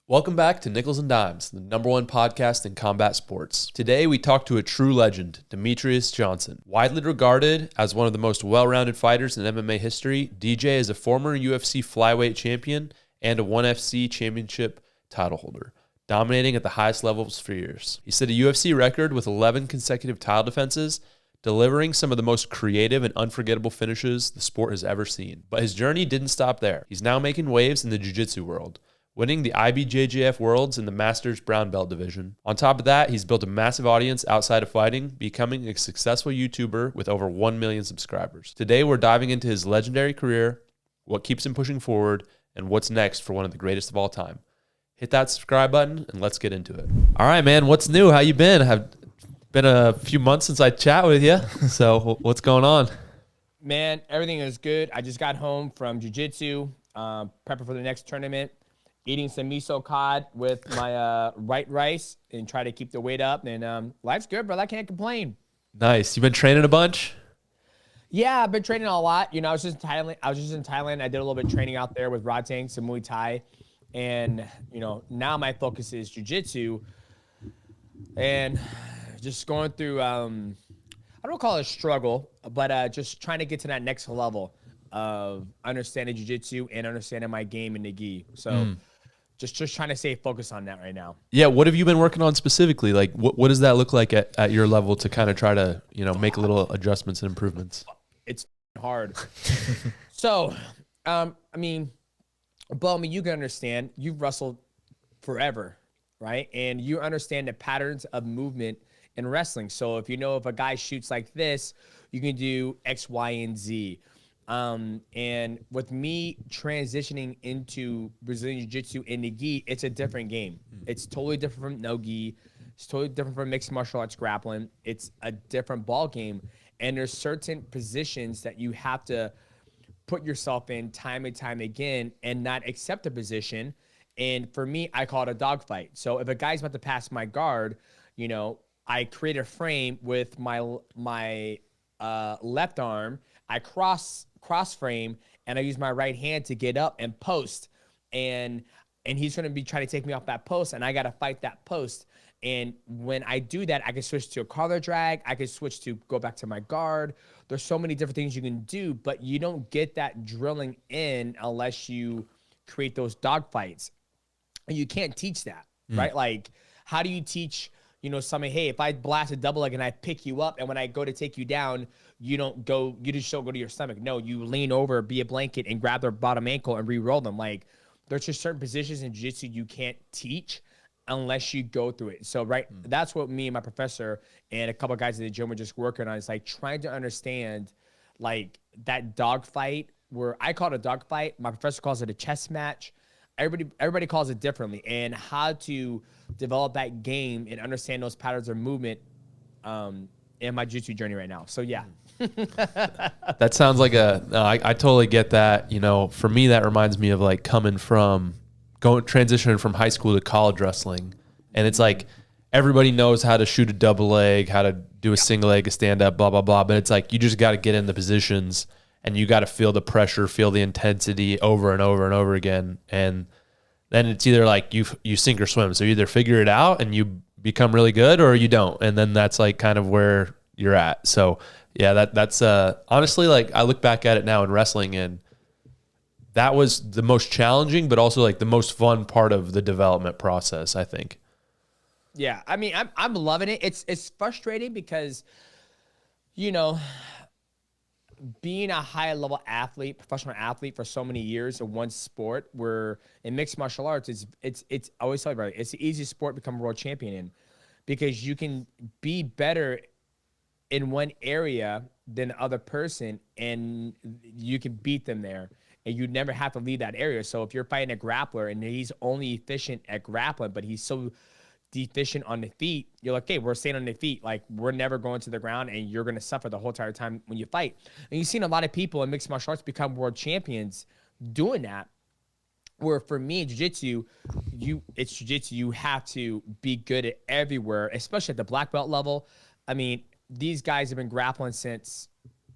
Welcome back to Nickals and Dimes, the #1 podcast in combat sports. Today we talk to a true legend, Demetrious Johnson. Widely regarded as one of the most well-rounded fighters in MMA history, DJ is a former UFC Flyweight Champion and a ONE FC Championship title holder, dominating at the highest levels for years. He set a UFC record with 11 consecutive title defenses, delivering some of the most creative and unforgettable finishes the sport has ever seen. But his journey didn't stop there. He's now making waves in the Jiu Jitsu world, winning the IBJJF Worlds in the Masters Brown Belt division. On top of that, he's built a massive audience outside of fighting, becoming a successful YouTuber with over 1 million subscribers. Today, we're diving into his legendary career, what keeps him pushing forward, and what's next for one of the greatest of all time. Hit that subscribe button, and let's get into it. All right, man, what's new? How you been? Have been a few months since I chat with you, so what's going on? Man, everything is good. I just got home from Jiu Jitsu, prepping for the next tournament. Eating some miso cod with my white rice and try to keep the weight up. And life's good, brother. I can't complain. Nice. You been training a bunch? Yeah, I've been training a lot. You know, I was just in Thailand. I did a little bit of training out there with Rodtang, some Muay Thai. And, you know, now my focus is jiu-jitsu. And just going through, I don't call it a struggle, but just trying to get to that next level of understanding jiu-jitsu and understanding my game in the gi. So just trying to stay focused on that right now. Yeah, what have you been working on specifically? Like, what does that look like at your level to kind of try to, you know, make little adjustments and improvements? It's hard. So, I mean, you can understand, you've wrestled forever, right? And you understand the patterns of movement in wrestling. So if you know if a guy shoots like this, you can do X, Y, and Z. And with me transitioning into Brazilian Jiu-Jitsu in the gi, it's a different game. It's totally different from no gi. It's totally different from mixed martial arts grappling. It's a different ball game. And there's certain positions that you have to put yourself in time and time again and not accept a position. And for me, I call it a dogfight. So if a guy's about to pass my guard, you know, I create a frame with my left arm. I cross frame and I use my right hand to get up and post, and he's going to be trying to take me off that post, and I got to fight that post. And when I do that, I can switch to a collar drag. I can switch to go back to my guard. There's so many different things you can do, but you don't get that drilling in unless you create those dog fights. And you can't teach that, right? Like, how do you teach, you know, something, hey, if I blast a double leg and I pick you up, and when I go to take you down, you just don't go to your stomach. No, you lean over, be a blanket, and grab their bottom ankle and re-roll them. Like, there's just certain positions in jiu-jitsu you can't teach unless you go through it. So, that's what me and my professor and a couple of guys in the gym were just working on. It's like trying to understand, like, that dog fight, where I call it a dog fight. My professor calls it a chess match. Everybody calls it differently, and how to develop that game and understand those patterns of movement in my jiu-jitsu journey right now. So yeah. That sounds like I totally get that. You know, for me, that reminds me of like transitioning from high school to college wrestling. And it's like, everybody knows how to shoot a double leg, how to do a single leg, a stand up, blah, blah, blah. But it's like, you just got to get in the positions and you got to feel the pressure, feel the intensity over and over and over again. And then it's either like you sink or swim. So you either figure it out and you become really good, or you don't. And then that's like kind of where you're at. So yeah, that's honestly, like, I look back at it now in wrestling, and that was the most challenging, but also like the most fun part of the development process, I think. Yeah, I mean, I'm loving it. It's frustrating because, you know, being a high level athlete, professional athlete for so many years in one sport, where in mixed martial arts, it's I always tell everybody, it's the easiest sport to become a world champion in, because you can be better in one area than the other person, and you can beat them there, and you never have to leave that area. So if you're fighting a grappler and he's only efficient at grappling, but he's so deficient on the feet, you're like, okay, we're staying on the feet. Like, we're never going to the ground, and you're going to suffer the whole entire time when you fight. And you've seen a lot of people in mixed martial arts become world champions doing that. Where for me, jiu-jitsu, you have to be good at everywhere, especially at the black belt level. I mean, these guys have been grappling since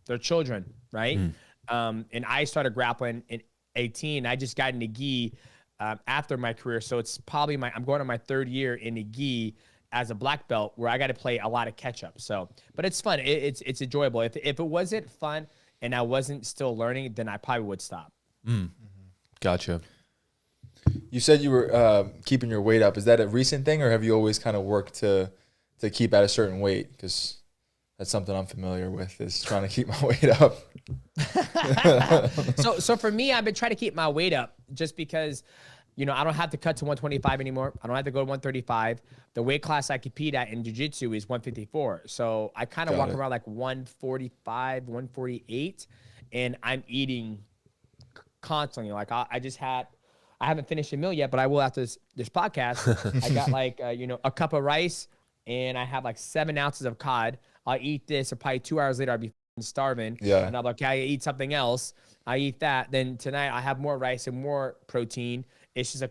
they're children, right? And I started grappling in 18. I just got into gi after my career. So it's probably I'm going on my 3rd year in the gi as a black belt, where I got to play a lot of catch up. So, but it's fun. It's enjoyable. If it wasn't fun and I wasn't still learning, then I probably would stop. Gotcha. You said you were keeping your weight up. Is that a recent thing, or have you always kind of worked to keep at a certain weight? Because that's something I'm familiar with, is trying to keep my weight up. So for me, I've been trying to keep my weight up just because, you know, I don't have to cut to 125 anymore. I don't have to go to 135. The weight class I compete at in Jiu Jitsu is 154. So I kind of walk around like 145, 148, and I'm eating constantly. Like I haven't finished a meal yet, but I will after this podcast. I got like, a cup of rice, and I have like 7 ounces of cod. I'll eat this, and probably 2 hours later, I'll be starving. Yeah. And I'm like, okay, I eat something else. I eat that. Then tonight I have more rice and more protein. It's just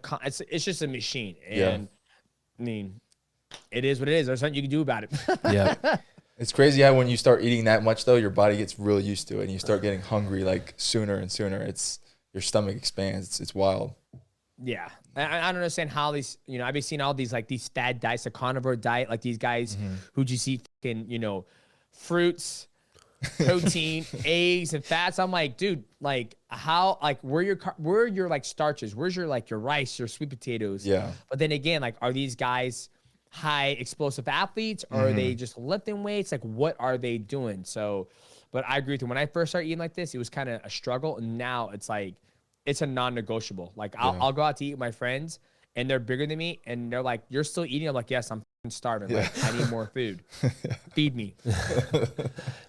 it's just a machine. And I mean, it is what it is. There's nothing you can do about it. Yeah. It's crazy how when you start eating that much, though, your body gets real used to it, and you start getting hungry like sooner and sooner. Your stomach expands. It's wild. Yeah. I don't understand how these, I've been seeing all these, like these fad diets, the carnivore diet, like these guys who just eat fucking, fruits, protein, eggs, and fats. I'm like, dude, like how, like where are your like starches? Where's your like your rice, your sweet potatoes? Yeah. But then again, like, are these guys high explosive athletes, or are they just lifting weights? Like, what are they doing? So, but I agree with you. When I first started eating like this, it was kind of a struggle. And now it's like, it's a non-negotiable. Like I'll go out to eat with my friends, and they're bigger than me, and they're like, "You're still eating?" I'm like, "Yes, I'm starving. Like, I need more food. Feed me."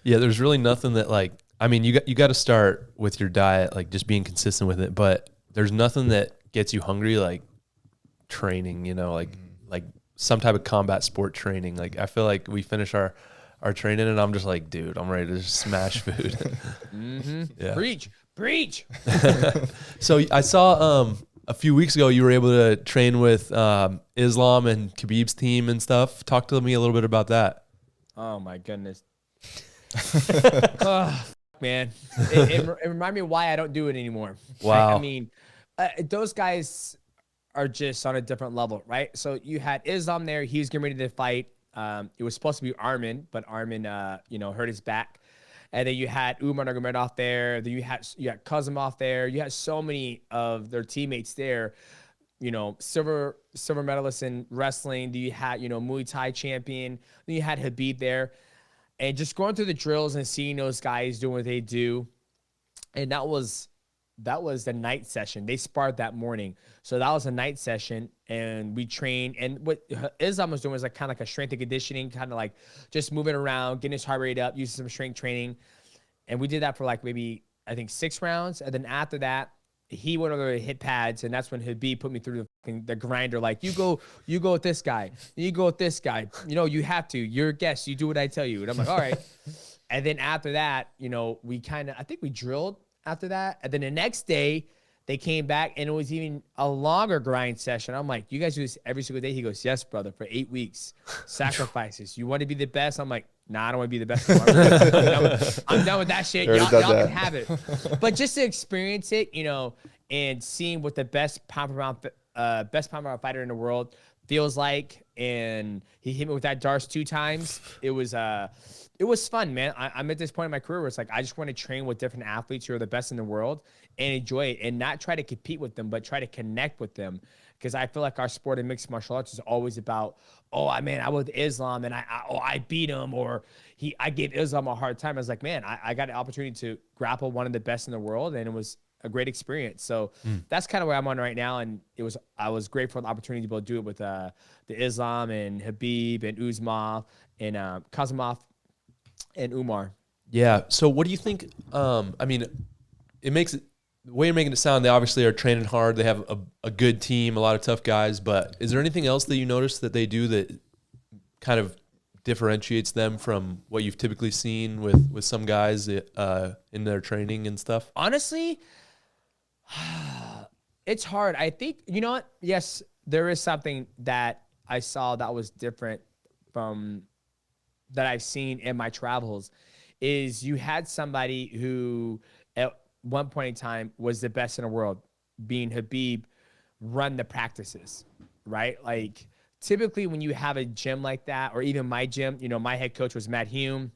Yeah, there's really nothing that, like, I mean, you got to start with your diet, like just being consistent with it. But there's nothing that gets you hungry like training. Like some type of combat sport training. Like I feel like we finish our training, and I'm just like, dude, I'm ready to just smash food. Yeah. Preach. So I saw a few weeks ago you were able to train with Islam and Khabib's team and stuff. Talk to me a little bit about that. Oh my goodness. Man, it reminded me why I don't do it anymore. Wow. Right? I mean, those guys are just on a different level, right? So you had Islam there. He was getting ready to fight. It was supposed to be Armin, but Armin, hurt his back. And then you had Nurmagomedov there. Then you had Kazimov there. You had so many of their teammates there. Silver medalists in wrestling. Then you had, Muay Thai champion. Then you had Khabib there. And just going through the drills and seeing those guys doing what they do. And that was the night session. They sparred that morning. So that was a night session, and we trained. And what Islam was doing was like kind of like a strength and conditioning, kind of like just moving around, getting his heart rate up, using some strength training. And we did that for like maybe, I think, 6 rounds. And then after that, he went over to hit pads, and that's when Khabib put me through the grinder. Like, you go with this guy. You go with this guy. You have to. You're a guest. You do what I tell you. And I'm like, all right. And then after that, I think we drilled after that. And then the next day they came back, and it was even a longer grind session. I'm like, you guys do this every single day? He goes, yes, brother, for 8 weeks. Sacrifices. You want to be the best? I'm like, nah, I don't want to be the best. I'm done with that shit. Y'all can have it. But just to experience it, and seeing what the best pound for pound fighter in the world feels like. And he hit me with that Darce 2 times. It was fun, man. I'm at this point in my career where it's like, I just want to train with different athletes who are the best in the world and enjoy it, and not try to compete with them, but try to connect with them. Because I feel like our sport in mixed martial arts is always about, I was with Islam and I beat him, or I gave Islam a hard time. I was like, man, I got an opportunity to grapple one of the best in the world, and it was a great experience. So that's kind of where I'm on right now. And I was grateful for the opportunity to be able to do it with the Islam and Khabib and Usman and Kazimov and Umar. Yeah. So what do you think? I mean, the way you're making it sound, they obviously are training hard. They have a good team, a lot of tough guys. But is there anything else that you notice that they do that kind of differentiates them from what you've typically seen with some guys in their training and stuff? Honestly, it's hard. I think, you know what? Yes, there is something that I saw that was different from that I've seen in my travels, is you had somebody who at one point in time was the best in the world, being Khabib, run the practices, right? Like typically when you have a gym like that, or even my gym, you know, my head coach was Matt Hume.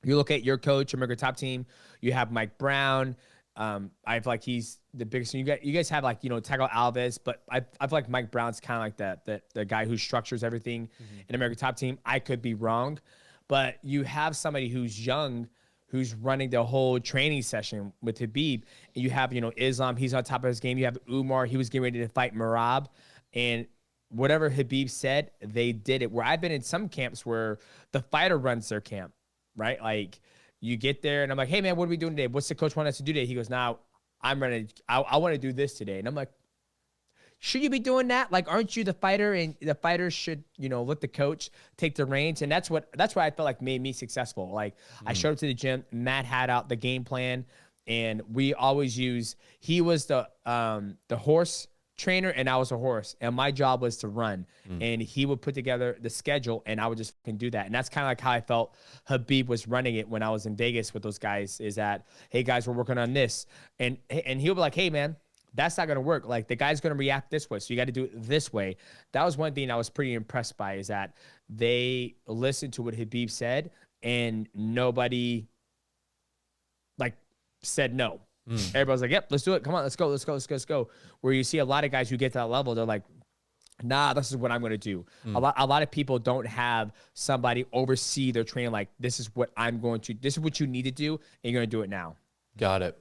You look at your coach, America Top Team, you have Mike Brown. I feel like he's the biggest. You guys have like, you know, Taco Alves, but I feel like Mike Brown's kind of like the guy who structures everything in America Top Team. I could be wrong, but you have somebody who's young, who's running the whole training session with Khabib. And you have, you know, Islam, he's on top of his game. You have Umar, he was getting ready to fight Merab. And whatever Khabib said, they did it. Where I've been in some camps where the fighter runs their camp, right? Like you get there and I'm like, hey man, what are we doing today? What's the coach want us to do today? He goes, now I'm running, I want to do this today. And I'm like, should you be doing that? Like, aren't you the fighter, and the fighters should, you know, let the coach take the reins? And that's what I felt like made me successful. Like I showed up to the gym, Matt had out the game plan, and we always he was the horse trainer and I was a horse, and my job was to run, and he would put together the schedule and I would just fucking do that. And that's kind of like how I felt Khabib was running it when I was in Vegas with those guys, is that, hey guys, we're working on this. And he'll be like, hey man, that's not going to work. Like the guy's going to react this way. So you got to do it this way. That was one thing I was pretty impressed by, is that they listened to what Khabib said and nobody like said no. Everybody's like, yep, let's do it. Come on, let's go. Where you see a lot of guys who get to that level, they're like, nah, this is what I'm going to do. A lot of people don't have somebody oversee their training. Like, this is what you need to do, and you're going to do it now. Got it.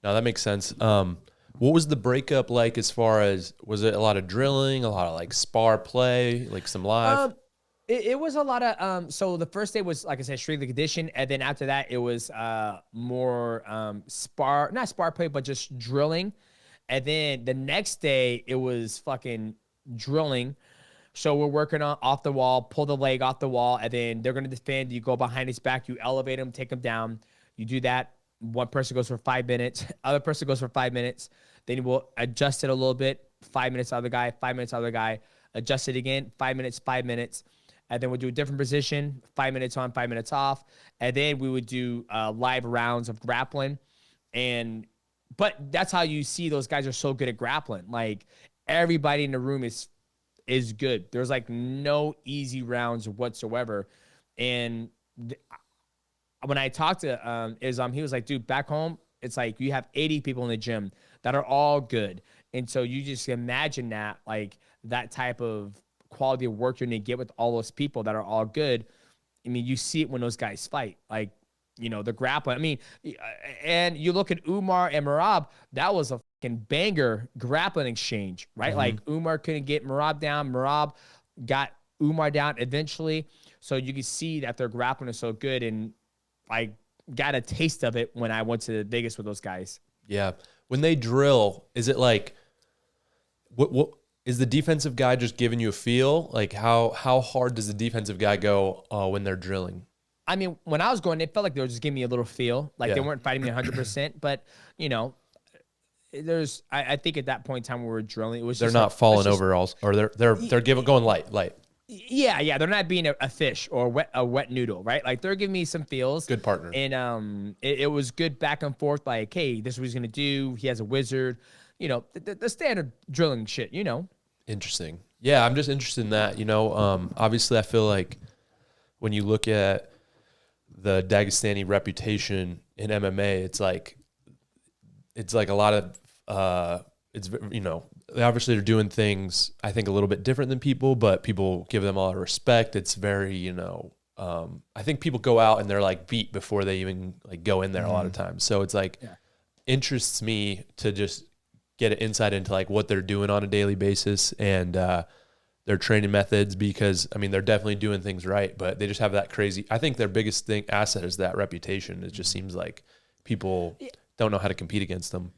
No, that makes sense. What was the breakup like, as far as, was it a lot of drilling, a lot of like spar play, like some live? It was a lot of, so the first day was, like I said, strictly condition. And then after that, it was more not spar play, but just drilling. And then the next day, it was fucking drilling. So we're working on off the wall, pull the leg off the wall, and then they're going to defend. You go behind his back, you elevate him, take him down. You do that. One person goes for 5 minutes. Other person goes for 5 minutes. Then we'll adjust it a little bit. 5 minutes out of the guy, 5 minutes out of the guy. Adjust it again, 5 minutes, 5 minutes. And then we'll do a different position, 5 minutes on, 5 minutes off. And then we would do live rounds of grappling. But that's how you see those guys are so good at grappling. Like, everybody in the room is good. There's like no easy rounds whatsoever. And when I talked to Islam, he was like, dude, back home, it's like you have 80 people in the gym that are all good. And so you just imagine that, like, that type of quality of work you're going to get with all those people that are all good. I mean, you see it when those guys fight. Like, you know, the grappling. I mean, and you look at Umar and Merab, that was a fucking banger grappling exchange, right? Like, Umar couldn't get Merab down. Merab got Umar down eventually. So you can see that their grappling is so good. And I got a taste of it when I went to Vegas with those guys. Yeah. When they drill, is it like, what is the defensive guy just giving you a feel? Like, how hard does the defensive guy go when they're drilling? I mean, when I was going, it felt like they were just giving me a little feel. Like, they weren't fighting me 100%. But, you know, I think at that point in time when we were drilling, it was they're just not falling over, or they're going light. Yeah, they're not being a fish or a wet noodle, right? Like, they're giving me some feels. Good partner. And it was good back and forth. Like, hey, this is what he's gonna do. He has a wizard, you know, the standard drilling shit, you know. Interesting. Yeah, I'm just interested in that. You know, obviously, I feel like when you look at the Dagestani reputation in MMA, it's like a lot of it's, you know, obviously they're doing things, I think, a little bit different than people, but people give them a lot of respect. It's very, you know, I think people go out and they're like beat before they even like go in there a lot of times. So it's like, interests me to just get an insight into like what they're doing on a daily basis and their training methods, because I mean, they're definitely doing things right, but they just have that crazy, I think their biggest asset is that reputation. It just seems like people don't know how to compete against them.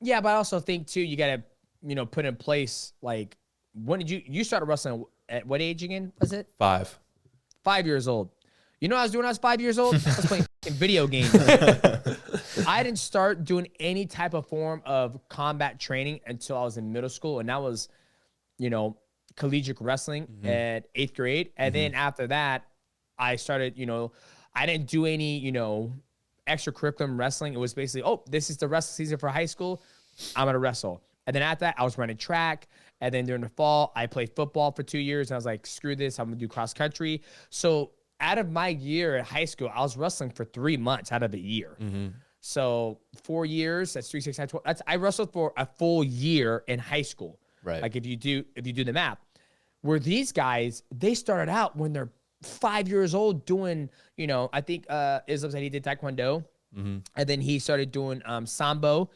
Yeah, but I also think too, you got to, you know, put in place, like, when did you started wrestling at what age again? Was it 5 years old? You know what I was doing when I was 5 years old? I was playing video games. I didn't start doing any type of form of combat training until I was in middle school, and that was, you know, collegiate wrestling at 8th grade. And then after that, I started, you know, I didn't do any, you know, extracurricular wrestling. It was basically, oh, this is the wrestling season for high school. I'm going to wrestle. And then after that, I was running track. And then during the fall, I played football for 2 years. And I was like, screw this. I'm going to do cross country. So out of my year at high school, I was wrestling for 3 months out of a year. So 4 years, that's 3, 6, 9, 12. I wrestled for a full year in high school. Right. Like if you do the math, where these guys, they started out when they're 5 years old doing, I think Islam said he did Taekwondo. And then he started doing Sambo.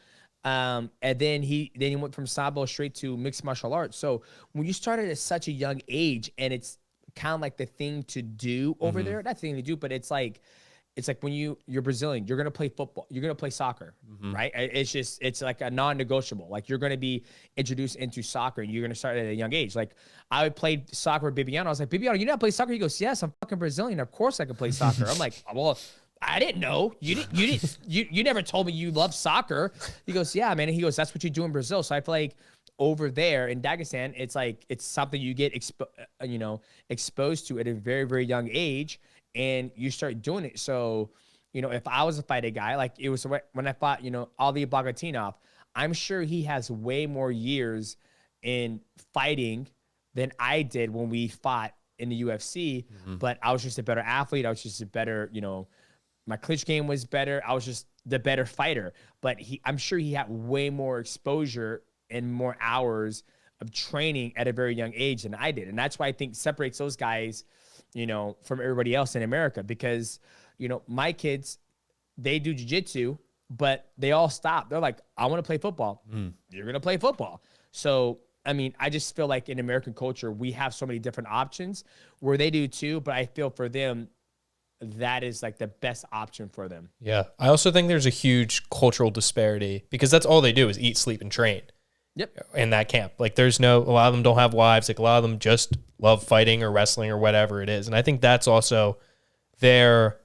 And then he went from Sambo straight to mixed martial arts. So when you started at such a young age, and it's kind of like the thing to do over there, not the thing to do, but it's like when you're Brazilian, you're going to play football, you're going to play soccer, right? It's like a non-negotiable. Like you're going to be introduced into soccer and you're going to start at a young age. Like I played soccer with Bibiano. I was like, Bibiano, you know how to play soccer? He goes, yes, I'm fucking Brazilian. Of course I can play soccer. I'm like, well, I didn't know. You never told me you love soccer. He goes, yeah, man. And he goes, that's what you do in Brazil. So I feel like over there in Dagestan, it's like, it's something you get exposed to at a very, very young age. And you start doing it. So, if I was a fighting guy, like it was when I fought, Ali Bagatinov, I'm sure he has way more years in fighting than I did when we fought in the UFC. But I was just a better athlete. I was just a better, my clinch game was better. I was just the better fighter. But I'm sure he had way more exposure and more hours of training at a very young age than I did. And that's why I think separates those guys from everybody else in America, because, my kids, they do jiu-jitsu, but they all stop. They're like, I want to play football. You're going to play football. So, I mean, I just feel like in American culture, we have so many different options where they do too, but I feel for them, that is like the best option for them. Yeah. I also think there's a huge cultural disparity because that's all they do is eat, sleep, and train. Yep. In that camp. Like a lot of them don't have wives. Like a lot of them just love fighting or wrestling or whatever it is. And I think that's also their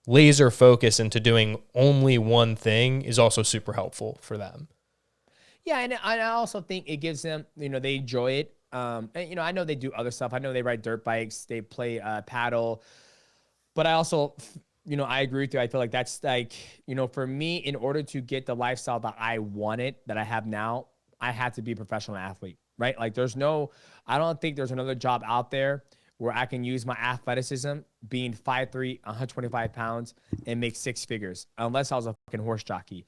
laser focus into doing only one thing is also super helpful for them. Yeah. And I also think it gives them, they enjoy it. And, I know they do other stuff. I know they ride dirt bikes, they play paddle, but I also, I agree with you. I feel like that's like, for me, in order to get the lifestyle that I wanted, that I have now, I had to be a professional athlete, right? Like I don't think there's another job out there where I can use my athleticism, being 5'3", 125 pounds, and make six figures, unless I was a fucking horse jockey.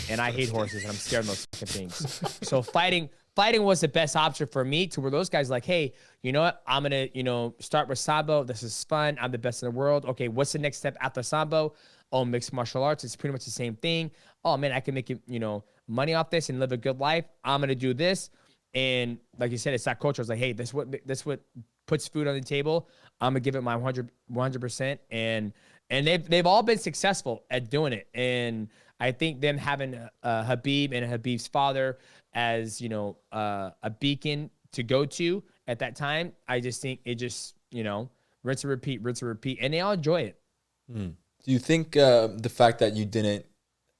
And I hate horses, and I'm scared of those fucking things. So fighting was the best option for me, to where those guys like, hey, you know what? I'm going to, start with Sambo. This is fun. I'm the best in the world. Okay, what's the next step after Sambo? Oh, mixed martial arts. It's pretty much the same thing. Oh, man, I can make it, money off this and live a good life. I'm going to do this. And like you said, it's that culture. It's like, hey, this what puts food on the table. I'm going to give it my 100%. And they've all been successful at doing it. And I think them having Khabib and Khabib's father as, a beacon to go to at that time, I just think it just, rinse and repeat. And they all enjoy it. Do you think the fact that you didn't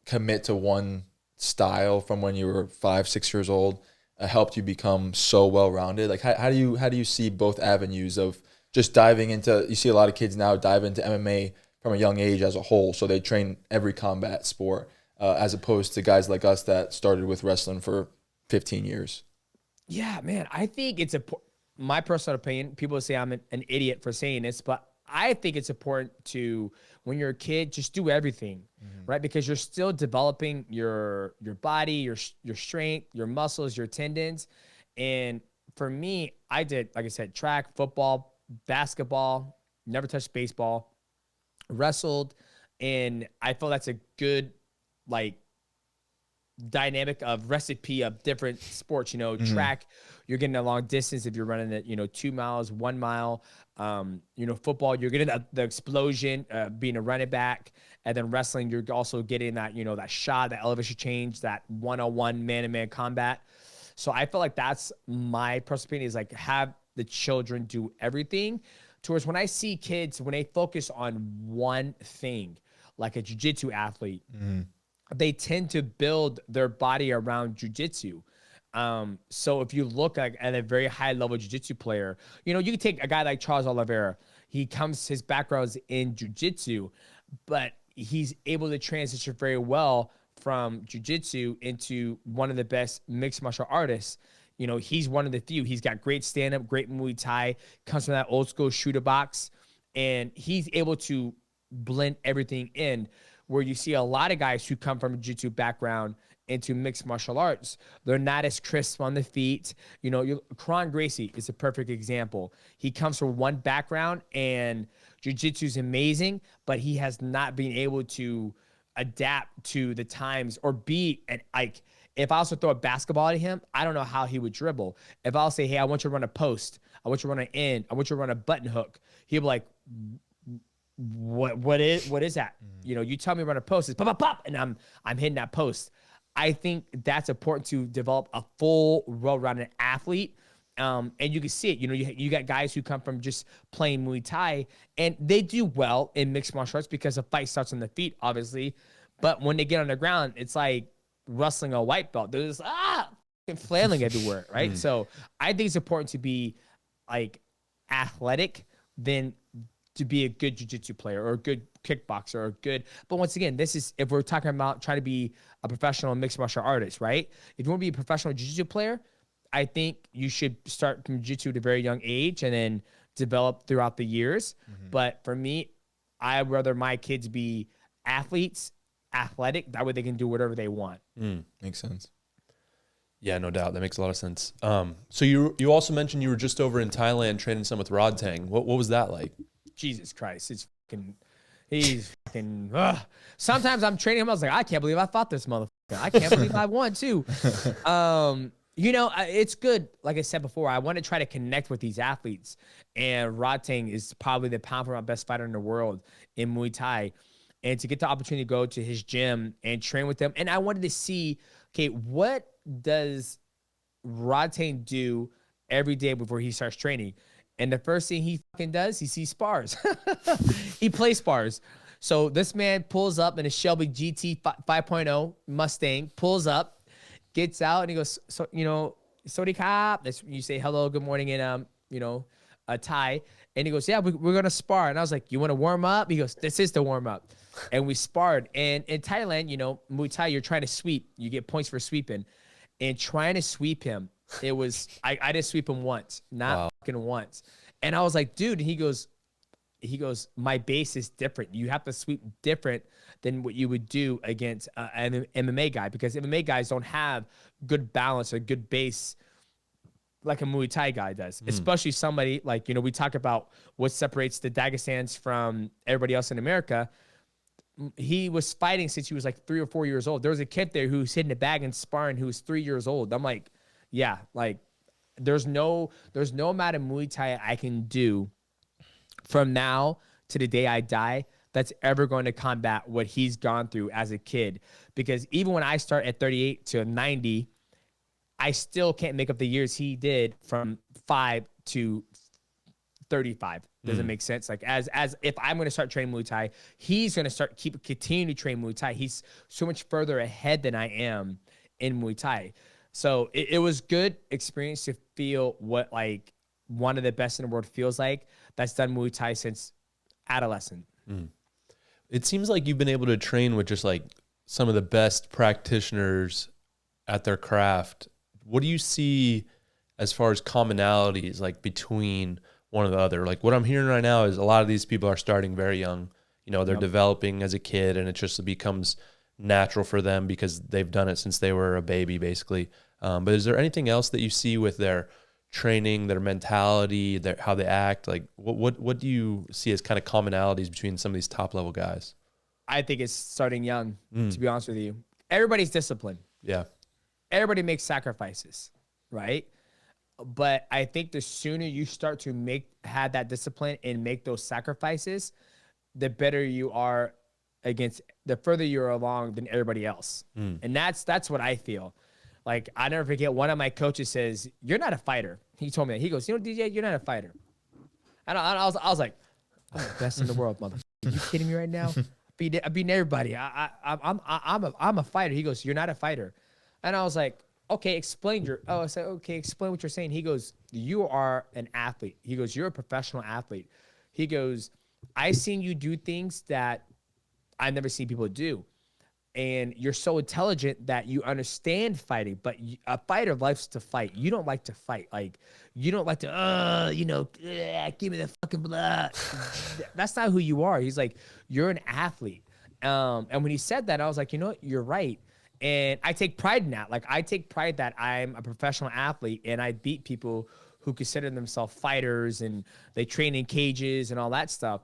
commit to one style from when you were 5, 6 years old helped you become so well-rounded? Like how do you see both avenues of just diving into, you see a lot of kids now dive into MMA from a young age as a whole, so they train every combat sport, as opposed to guys like us that started with wrestling for 15 years. Yeah, man, I think it's my personal opinion. People say I'm an idiot for saying this, but I think it's important to, when you're a kid, just do everything, right? Because you're still developing your body, your strength, your muscles, your tendons. And for me, I did, like I said, track, football, basketball, never touched baseball, wrestled. And I feel that's a good, like, dynamic of recipe of different sports. Track, you're getting a long distance if you're running at 2 miles, 1 mile. Football, you're getting the explosion, being a running back. And then wrestling, you're also getting that that shot, that elevation change, that one-on-one man-to-man combat. So I feel like that's my personal opinion, is like, have the children do everything. Towards when I see kids, when they focus on one thing, like a jiu-jitsu athlete, they tend to build their body around jiu-jitsu. So if you look at a very high level jiu-jitsu player, you can take a guy like Charles Oliveira. His background's in jiu-jitsu, but he's able to transition very well from jiu-jitsu into one of the best mixed martial artists. You know, he's one of the few. He's got great stand-up, great Muay Thai, comes from that old school shooter box, and he's able to blend everything in, where you see a lot of guys who come from a jiu-jitsu background into mixed martial arts. They're not as crisp on the feet. You know, Kron Gracie is a perfect example. He comes from one background, and jiu-jitsu is amazing, but he has not been able to adapt to the times or be an, like, if I also throw a basketball at him, I don't know how he would dribble. If I'll say, hey, I want you to run a post, I want you to run an in, I want you to run a button hook, he'll be like, what is that? You know, you tell me to run a post, it's pop, pop, pop, and I'm hitting that post. I think that's important to develop a full, well-rounded athlete. And you can see it. You know, you got guys who come from just playing Muay Thai, and they do well in mixed martial arts because the fight starts on the feet, obviously. But when they get on the ground, it's like wrestling a white belt. They're just flailing everywhere, right? So I think it's important to be like athletic than to be a good jiu-jitsu player or a good kickboxer or good. But once again, this is if we're talking about trying to be a professional mixed martial artist, right? If you want to be a professional jiu-jitsu player, I think you should start from jiu-jitsu at a very young age and then develop throughout the years. But for me, I'd rather my kids be athletes, athletic. That way they can do whatever they want. Makes sense. Yeah, no doubt. That makes a lot of sense. So you also mentioned you were just over in Thailand training some with Rod Tang. What was that like? Jesus Christ. He's fucking, sometimes I'm training him. I was like, I can't believe I fought this motherfucker. I can't believe I won too. You know, it's good. Like I said before, I want to try to connect with these athletes. And Rod Tang is probably the pound for pound best fighter in the world in Muay Thai. And to get the opportunity to go to his gym and train with him. And I wanted to see, okay, what does Rod Tang do every day before he starts training? And the first thing he fucking does, he sees spars. He plays spars. So this man pulls up in a Shelby GT 5.0 Mustang, pulls up, gets out, and he goes, so, you know, Sodi Kap. That's you say hello, good morning in, you know, Thai. And he goes, yeah, we're going to spar. And I was like, you want to warm up? He goes, this is the warm up. And we sparred. And in Thailand, you know, Muay Thai, you're trying to sweep. You get points for sweeping. And trying to sweep him, it was, I didn't sweep him once, not fucking once. And I was like, dude, and he goes, my base is different. You have to sweep different than what you would do against an MMA guy, because MMA guys don't have good balance or good base like a Muay Thai guy does, especially somebody like, you know, we talk about what separates the Dagestans from everybody else in America. He was fighting since he was like 3 or 4 years old. There was a kid there who was hitting a bag and sparring who was 3 years old. I'm like, yeah, like there's no amount of Muay Thai I can do from now to the day I die that's ever going to combat what he's gone through as a kid. Because even when I start at 38 to 90, I still can't make up the years he did from 5 to 35. Doesn't make sense. Like as if I'm going to start training Muay Thai, he's going to continue to train Muay Thai. He's so much further ahead than I am in Muay Thai. So it was good experience to feel what like one of the best in the world feels like that's done Muay Thai since adolescent. It seems like you've been able to train with just like some of the best practitioners at their craft. What do you see as far as commonalities like between one or the other? Like what I'm hearing right now is a lot of these people are starting very young. You know, they're developing as a kid, and it just becomes natural for them because they've done it since they were a baby, basically. But is there anything else that you see with their training, their mentality, how they act? Like what do you see as kind of commonalities between some of these top level guys? I think it's starting young, to be honest with you. Everybody's disciplined. Yeah. Everybody makes sacrifices, right? But I think the sooner you start to have that discipline and make those sacrifices, the better you are the further you're along than everybody else. And that's what I feel. Like, I never forget, one of my coaches says, you're not a fighter. He told me that. He goes, you know, DJ, you're not a fighter. And I was like, I'm the best in the world, motherfucker. Are you kidding me right now? I beat everybody. I'm a fighter. He goes, you're not a fighter. And I was like, okay, explain I said, okay, explain what you're saying. He goes, you are an athlete. He goes, you're a professional athlete. He goes, I've seen you do things that I've never seen people do. and you're so intelligent that you understand fighting, but a fighter likes to fight. You don't like to fight. Like, you don't like to, give me the fucking blood. That's not who you are. He's like, you're an athlete. And when he said that, I was like, you know what? You're right. And I take pride in that. Like, I take pride that I'm a professional athlete and I beat people who consider themselves fighters and they train in cages and all that stuff.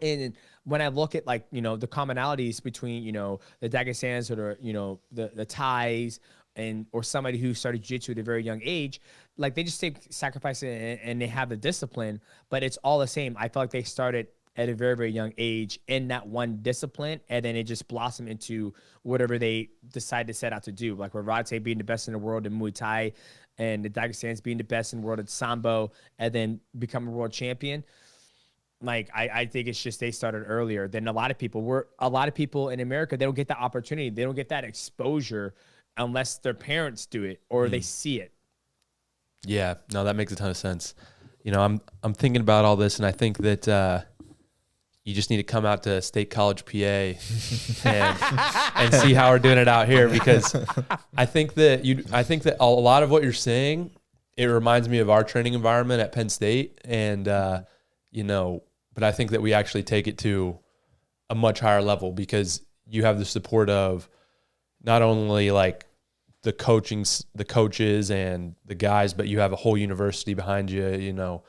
And when I look at, like, the commonalities between, the Dagestans or the Thais or somebody who started jiu-jitsu at a very young age, like, they just take sacrifice and they have the discipline, but it's all the same. I feel like they started at a very, very young age in that one discipline, and then it just blossomed into whatever they decide to set out to do. Like with Radse being the best in the world in Muay Thai, and the Dagestans being the best in the world at Sambo, and then become a world champion. Like, I think it's just they started earlier than a lot of people. A lot of people in America, they don't get that opportunity. They don't get that exposure unless their parents do it or they see it. Yeah, no, that makes a ton of sense. I'm thinking about all this, and I think that you just need to come out to State College, PA, and see how we're doing it out here, because I think that a lot of what you're saying, it reminds me of our training environment at Penn State, and but I think that we actually take it to a much higher level because you have the support of not only like the coaches and the guys, but you have a whole university behind you,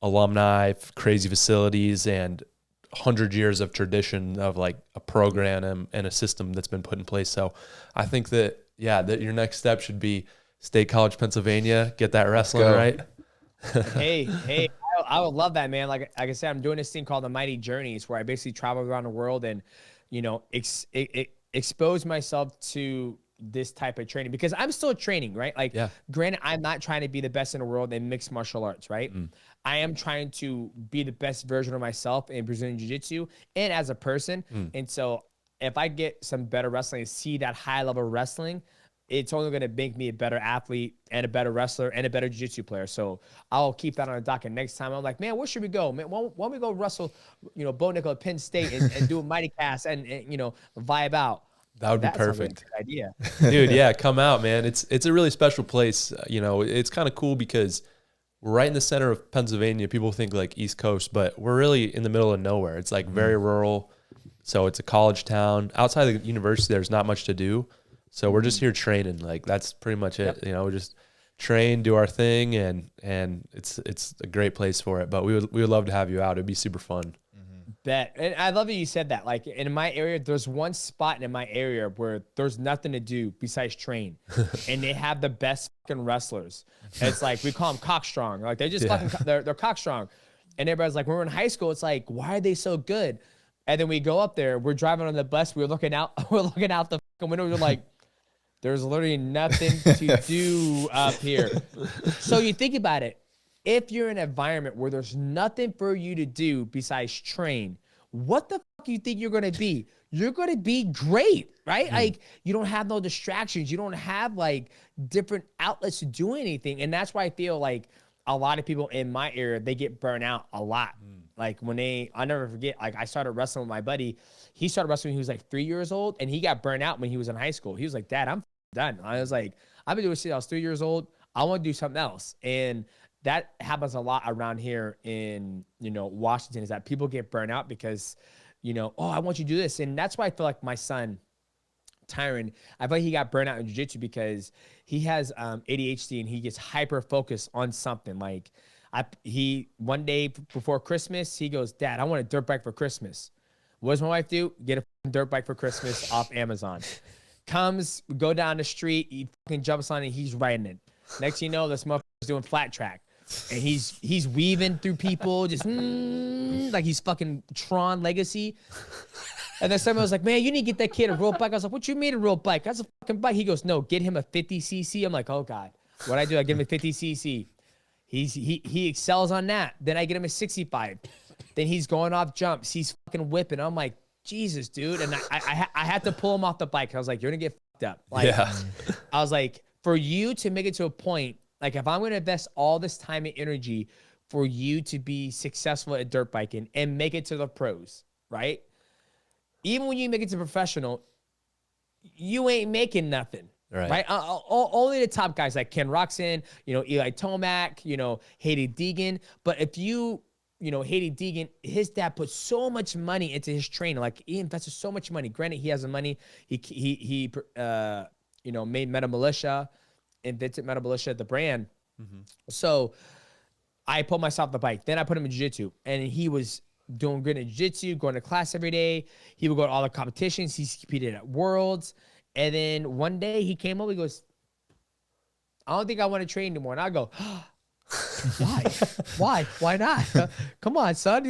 alumni, crazy facilities, and 100 years of tradition of like a program and a system that's been put in place. So I think that, that your next step should be State College, Pennsylvania, get that wrestling right. Hey, I would love that, man. Like I said, I'm doing this thing called the Mighty Journeys, where I basically travel around the world and, expose myself to this type of training, because I'm still training, right? Like, granted, I'm not trying to be the best in the world in mixed martial arts, right? I am trying to be the best version of myself in Brazilian Jiu-Jitsu and as a person. And so if I get some better wrestling and see that high level wrestling, it's only going to make me a better athlete and a better wrestler and a better jiu-jitsu player. So I'll keep that on the docket next time. I'm like, man, where should we go? Man, why don't we go wrestle, Bo Nickal at Penn State and do a mighty cast and vibe out. That would be perfect. Like a good idea. Dude, yeah, come out, man. It's a really special place. It's kind of cool because we're right in the center of Pennsylvania. People think like East Coast, but we're really in the middle of nowhere. It's like very rural. So it's a college town. Outside of the university, there's not much to do. So we're just here training. Like, that's pretty much it. We just train, do our thing, and it's a great place for it. But we would love to have you out. It'd be super fun. Bet. And I love that you said that. Like, in my area, there's one spot in my area where there's nothing to do besides train. And they have the best fucking wrestlers. It's like, we call them cockstrong. Like, they're just fucking, they're cockstrong. And everybody's like, when we're in high school, it's like, why are they so good? And then we go up there, we're driving on the bus, we're looking out the fucking window, we're like, there's literally nothing to do up here. So you think about it. If you're in an environment where there's nothing for you to do besides train, what the fuck you think you're going to be? You're going to be great, right? Like, you don't have no distractions. You don't have like different outlets to do anything. And that's why I feel like a lot of people in my area, they get burnt out a lot. Like, I'll never forget, like, I started wrestling with my buddy. He started wrestling when he was like 3 years old, and he got burnt out when he was in high school. He was like, Dad, I'm done. I was like, I've been doing this since I was 3 years old. I want to do something else. And that happens a lot around here in, Washington, is that people get burnt out because, I want you to do this. And that's why I feel like my son, Tyron, I feel like he got burnt out in jiu-jitsu because he has ADHD and he gets hyper focused on something. Like, one day before Christmas, he goes, Dad, I want a dirt bike for Christmas. What does my wife do? Get a dirt bike for Christmas off Amazon. Go down the street, he fucking jumps on it, he's riding it. Next thing you know, this motherfucker's doing flat track. And he's weaving through people, just like he's fucking Tron Legacy. And then someone was like, man, you need to get that kid a road bike. I was like, what you mean a road bike? That's a fucking bike. He goes, no, get him a 50cc. I'm like, oh God. What I do, I give him a 50cc. He excels on that. Then I get him a 65. Then he's going off jumps. He's fucking whipping. I'm like, Jesus, dude. And I had to pull him off the bike. I was like, you're gonna get fucked up. Like, I was like, for you to make it to a point, like, if I'm gonna invest all this time and energy for you to be successful at dirt biking and make it to the pros, right? even when you make it to professional, you ain't making nothing. Right. Only the top guys like Ken Roxon, Eli Tomac, Haiti Deegan. But if Haiti Deegan, his dad put so much money into his training. Like, he invested so much money. Granted, he has the money. He made Meta Militia, invented Meta Militia, the brand. So I put myself on the bike. Then I put him in jiu-jitsu, and he was doing good in jiu-jitsu, going to class every day. He would go to all the competitions. He's competed at Worlds. And then one day he came over, he goes, I don't think I want to train anymore. And I go, why? Why not? Come on, son.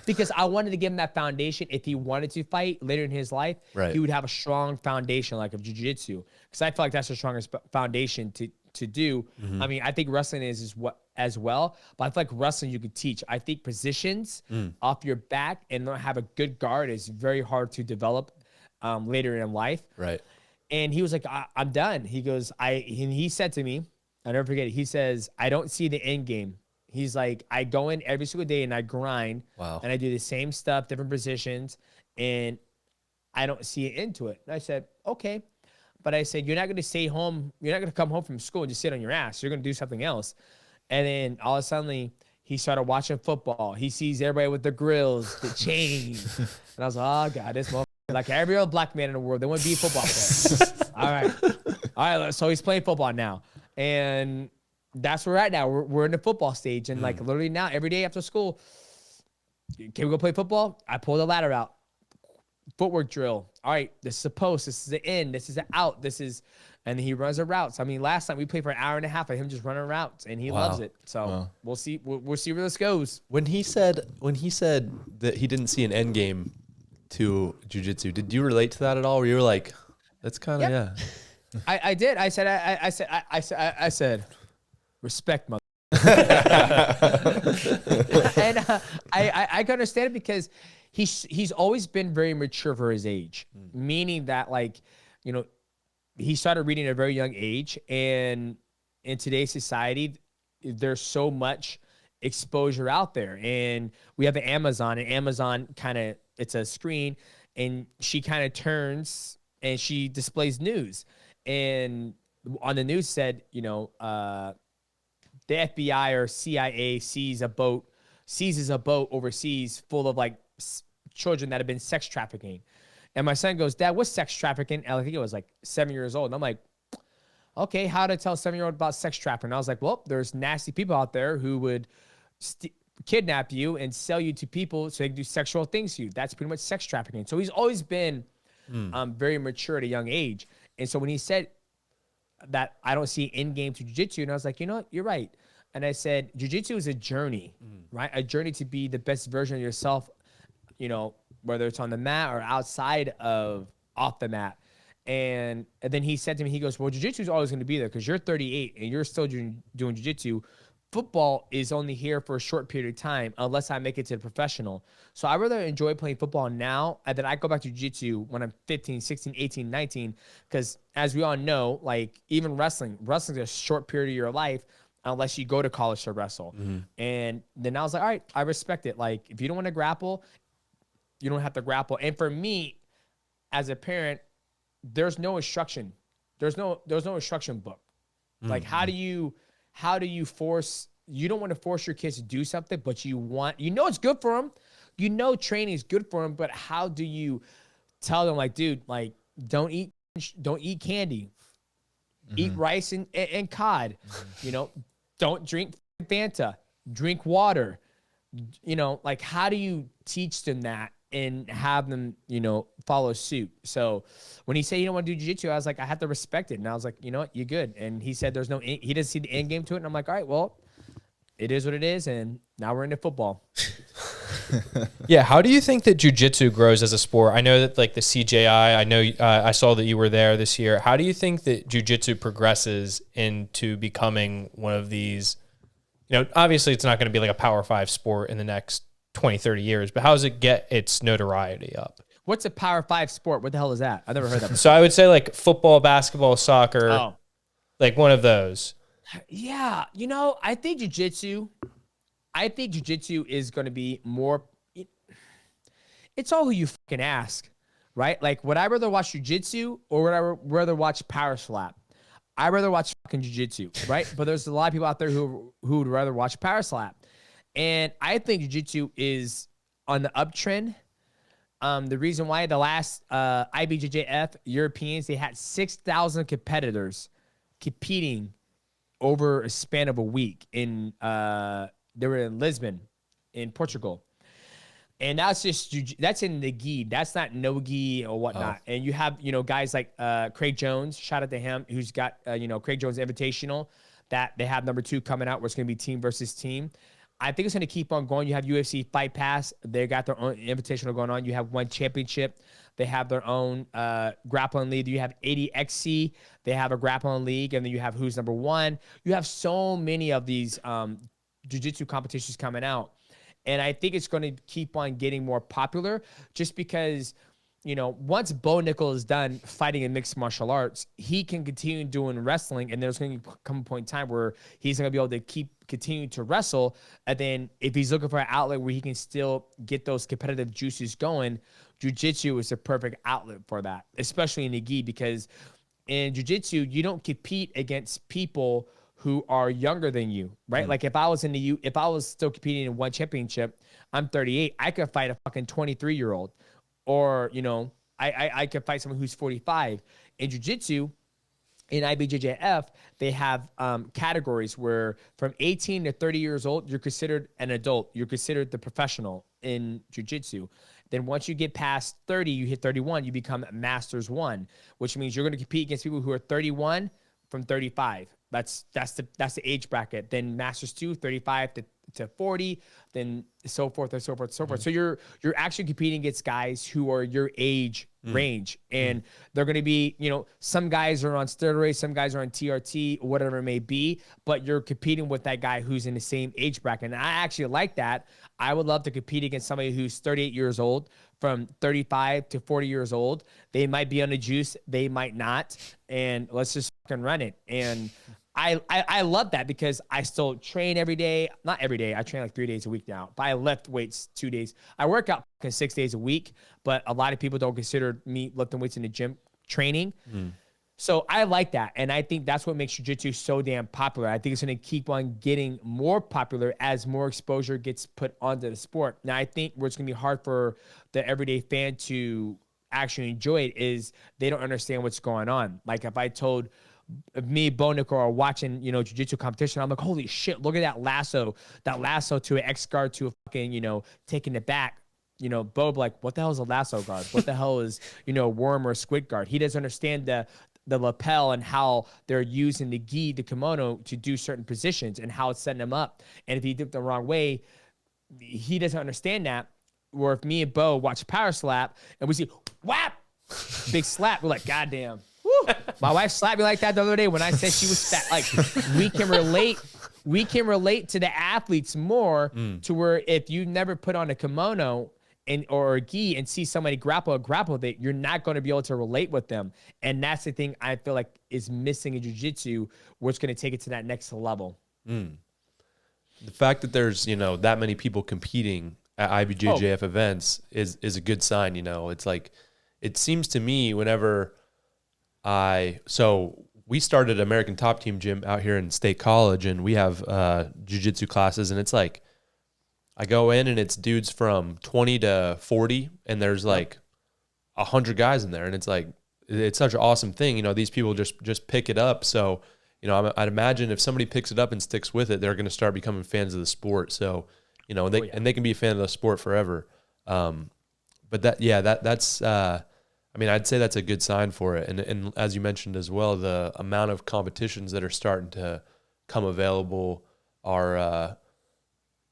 Because I wanted to give him that foundation. If he wanted to fight later in his life, he would have a strong foundation like of jiu-jitsu. Because I feel like that's the strongest foundation to do. I mean, I think wrestling is what as well, but I feel like wrestling you could teach. I think positions off your back and not have a good guard is very hard to develop later in life. Right. And he was like, I'm done. He goes, he said to me, I'll never forget it. He says, I don't see the end game. He's like, I go in every single day and I grind. Wow. And I do the same stuff, different positions, and I don't see an end to it. And I said, okay. But I said, you're not going to stay home. You're not going to come home from school and just sit on your ass. You're going to do something else. And then all of a sudden, he started watching football. He sees everybody with the grills, the chains. And I was like, oh, God, this motherfucker. Like every other black man in the world, they want to be a football player. All right. So he's playing football now. And that's where we're at now. We're in the football stage. And like literally now, every day after school, can we go play football? I pull the ladder out. Footwork drill. All right, this is a post. This is the in. This is an out. And he runs the routes. I mean, last time we played for an hour and a half of him just running routes, and he loves it. So we'll see. We'll see where this goes. When he said that he didn't see an end game to jiu-jitsu, did you relate to that at all? Where you were like, that's kind of I did. I said, respect, mother. And I can understand it because he's always been very mature for his age, meaning that he started reading at a very young age, and in today's society, there's so much exposure out there, and we have the Amazon, and Amazon it's a screen, and she kind of turns and she displays news, and on the news said, the FBI or CIA seizes a boat overseas full of like children that have been sex trafficking. And my son goes, Dad, what's sex trafficking? And I think it was like 7 years old. And I'm like, okay, how to tell a 7-year-old about sex trafficking? And I was like, well, there's nasty people out there who would kidnap you and sell you to people so they can do sexual things to you. That's pretty much sex trafficking. So he's always been very mature at a young age. And so when he said that I don't see end game to jiu-jitsu, and I was like, you know what, you're right. And I said, jiu-jitsu is a journey, right? A journey to be the best version of yourself, whether it's on the mat or outside of off the mat. And then he said to me, he goes, well, jiu-jitsu is always going to be there because you're 38 and you're still doing jiu-jitsu. Football is only here for a short period of time unless I make it to the professional. So I rather enjoy playing football now and then I go back to jiu-jitsu when I'm 15, 16, 18, 19. Because as we all know, like even wrestling's a short period of your life unless you go to college to wrestle. And then I was like, all right, I respect it. Like if you don't want to grapple, you don't have to grapple. And for me, as a parent, there's no instruction. There's no instruction book. Like how do you force, you don't want to force your kids to do something, but it's good for them. Training is good for them, but how do you tell them like, dude, like don't eat candy, eat rice and cod, don't drink Fanta, drink water, like how do you teach them that and have them, follow suit? So when he said you don't want to do jiu-jitsu, I was like, I have to respect it. And I was like, you know what, you're good. And he said he doesn't see the end game to it. And I'm like, all right, well, it is what it is. And now we're into football. Yeah. How do you think that jiu-jitsu grows as a sport? I know that like the CJI, I know I saw that you were there this year. How do you think that jiu-jitsu progresses into becoming one of these, obviously it's not going to be like a Power 5 sport in the next 20, 30 years, but how does it get its notoriety up? What's a Power 5 sport? What the hell is that? I've never heard that before. So I would say like football, basketball, soccer, like one of those. Yeah. I think jiu-jitsu is going to be more, it's all who you fucking ask, right? Like, would I rather watch jiu-jitsu or would I rather watch power slap? I'd rather watch fucking jiu-jitsu, right? But there's a lot of people out there who would rather watch power slap. And I think jiu-jitsu is on the uptrend. The reason why the last IBJJF Europeans, they had 6,000 competitors competing over a span of a week. They were in Lisbon, in Portugal. And that's in the gi. That's not no gi or whatnot. Oh. And you have, guys like Craig Jones, shout out to him, who's got, Craig Jones Invitational, that they have number 2 coming out where it's going to be team versus team. I think it's going to keep on going. You have UFC Fight Pass. They got their own invitational going on. You have One Championship. They have their own grappling league. You have 80XC. They have a grappling league. And then you have Who's Number One. You have so many of these jiu-jitsu competitions coming out. And I think it's going to keep on getting more popular just because, once Bo Nickal is done fighting in mixed martial arts, he can continue doing wrestling. And there's going to come a point in time where he's going to be able to continue to wrestle. And then if he's looking for an outlet where he can still get those competitive juices going, jiu-jitsu is a perfect outlet for that, especially in the gi, because in jiu-jitsu, you don't compete against people who are younger than you, right? Like if I was still competing in One Championship, I'm 38, I could fight a fucking 23-year-old, or I could fight someone who's 45. In jiu-jitsu, in IBJJF, they have categories where from 18 to 30 years old, you're considered an adult. You're considered the professional in jiu-jitsu. Then once you get past 30, you hit 31, you become Masters 1, which means you're going to compete against people who are 31 from 35. That's the age bracket. Then Masters 2, 35 to 40, then so forth and so forth and so forth. So you're actually competing against guys who are your age range. And they're going to be, some guys are on steroids, some guys are on TRT, whatever it may be, but you're competing with that guy who's in the same age bracket. And I actually like that. I would love to compete against somebody who's 38 years old, from 35 to 40 years old. They might be on the juice, they might not. And let's just fucking run it. And I love that because I still train every day. Not every day. I train like 3 days a week now. But I lift weights 2 days. I work out 6 days a week. But a lot of people don't consider me lifting weights in the gym training. So I like that. And I think that's what makes jiu-jitsu so damn popular. I think it's going to keep on getting more popular as more exposure gets put onto the sport. Now, I think where it's going to be hard for the everyday fan to actually enjoy it is they don't understand what's going on. Like if I told me, Bo Nickal, are watching, jiu-jitsu competition, I'm like, holy shit, look at that lasso to an X guard to a fucking, taking it back. Bo like, what the hell is a lasso guard? What the hell is, worm or squid guard? He doesn't understand the lapel and how they're using the gi, the kimono, to do certain positions and how it's setting them up. And if he did it the wrong way, he doesn't understand that. Or if me and Bo watch power slap and we see whap, big slap, we're like, goddamn. Woo. My wife slapped me like that the other day when I said she was fat. Like we can relate to the athletes more to where if you never put on a kimono or a gi and see somebody grapple that, you're not going to be able to relate with them. And that's the thing I feel like is missing in jiu-jitsu, where it's going to take it to that next level. The fact that there's, that many people competing at IBJJF events is a good sign. It's like, it seems to me whenever we started American Top Team Gym out here in State College, and we have jiu-jitsu classes, and it's like I go in and it's dudes from 20 to 40, and there's like 100 guys in there, and it's like it's such an awesome thing. These people just pick it up. So I'd imagine if somebody picks it up and sticks with it, they're going to start becoming fans of the sport. So and they can be a fan of the sport forever. But that's. I'd say that's a good sign for it. And as you mentioned as well, the amount of competitions that are starting to come available are,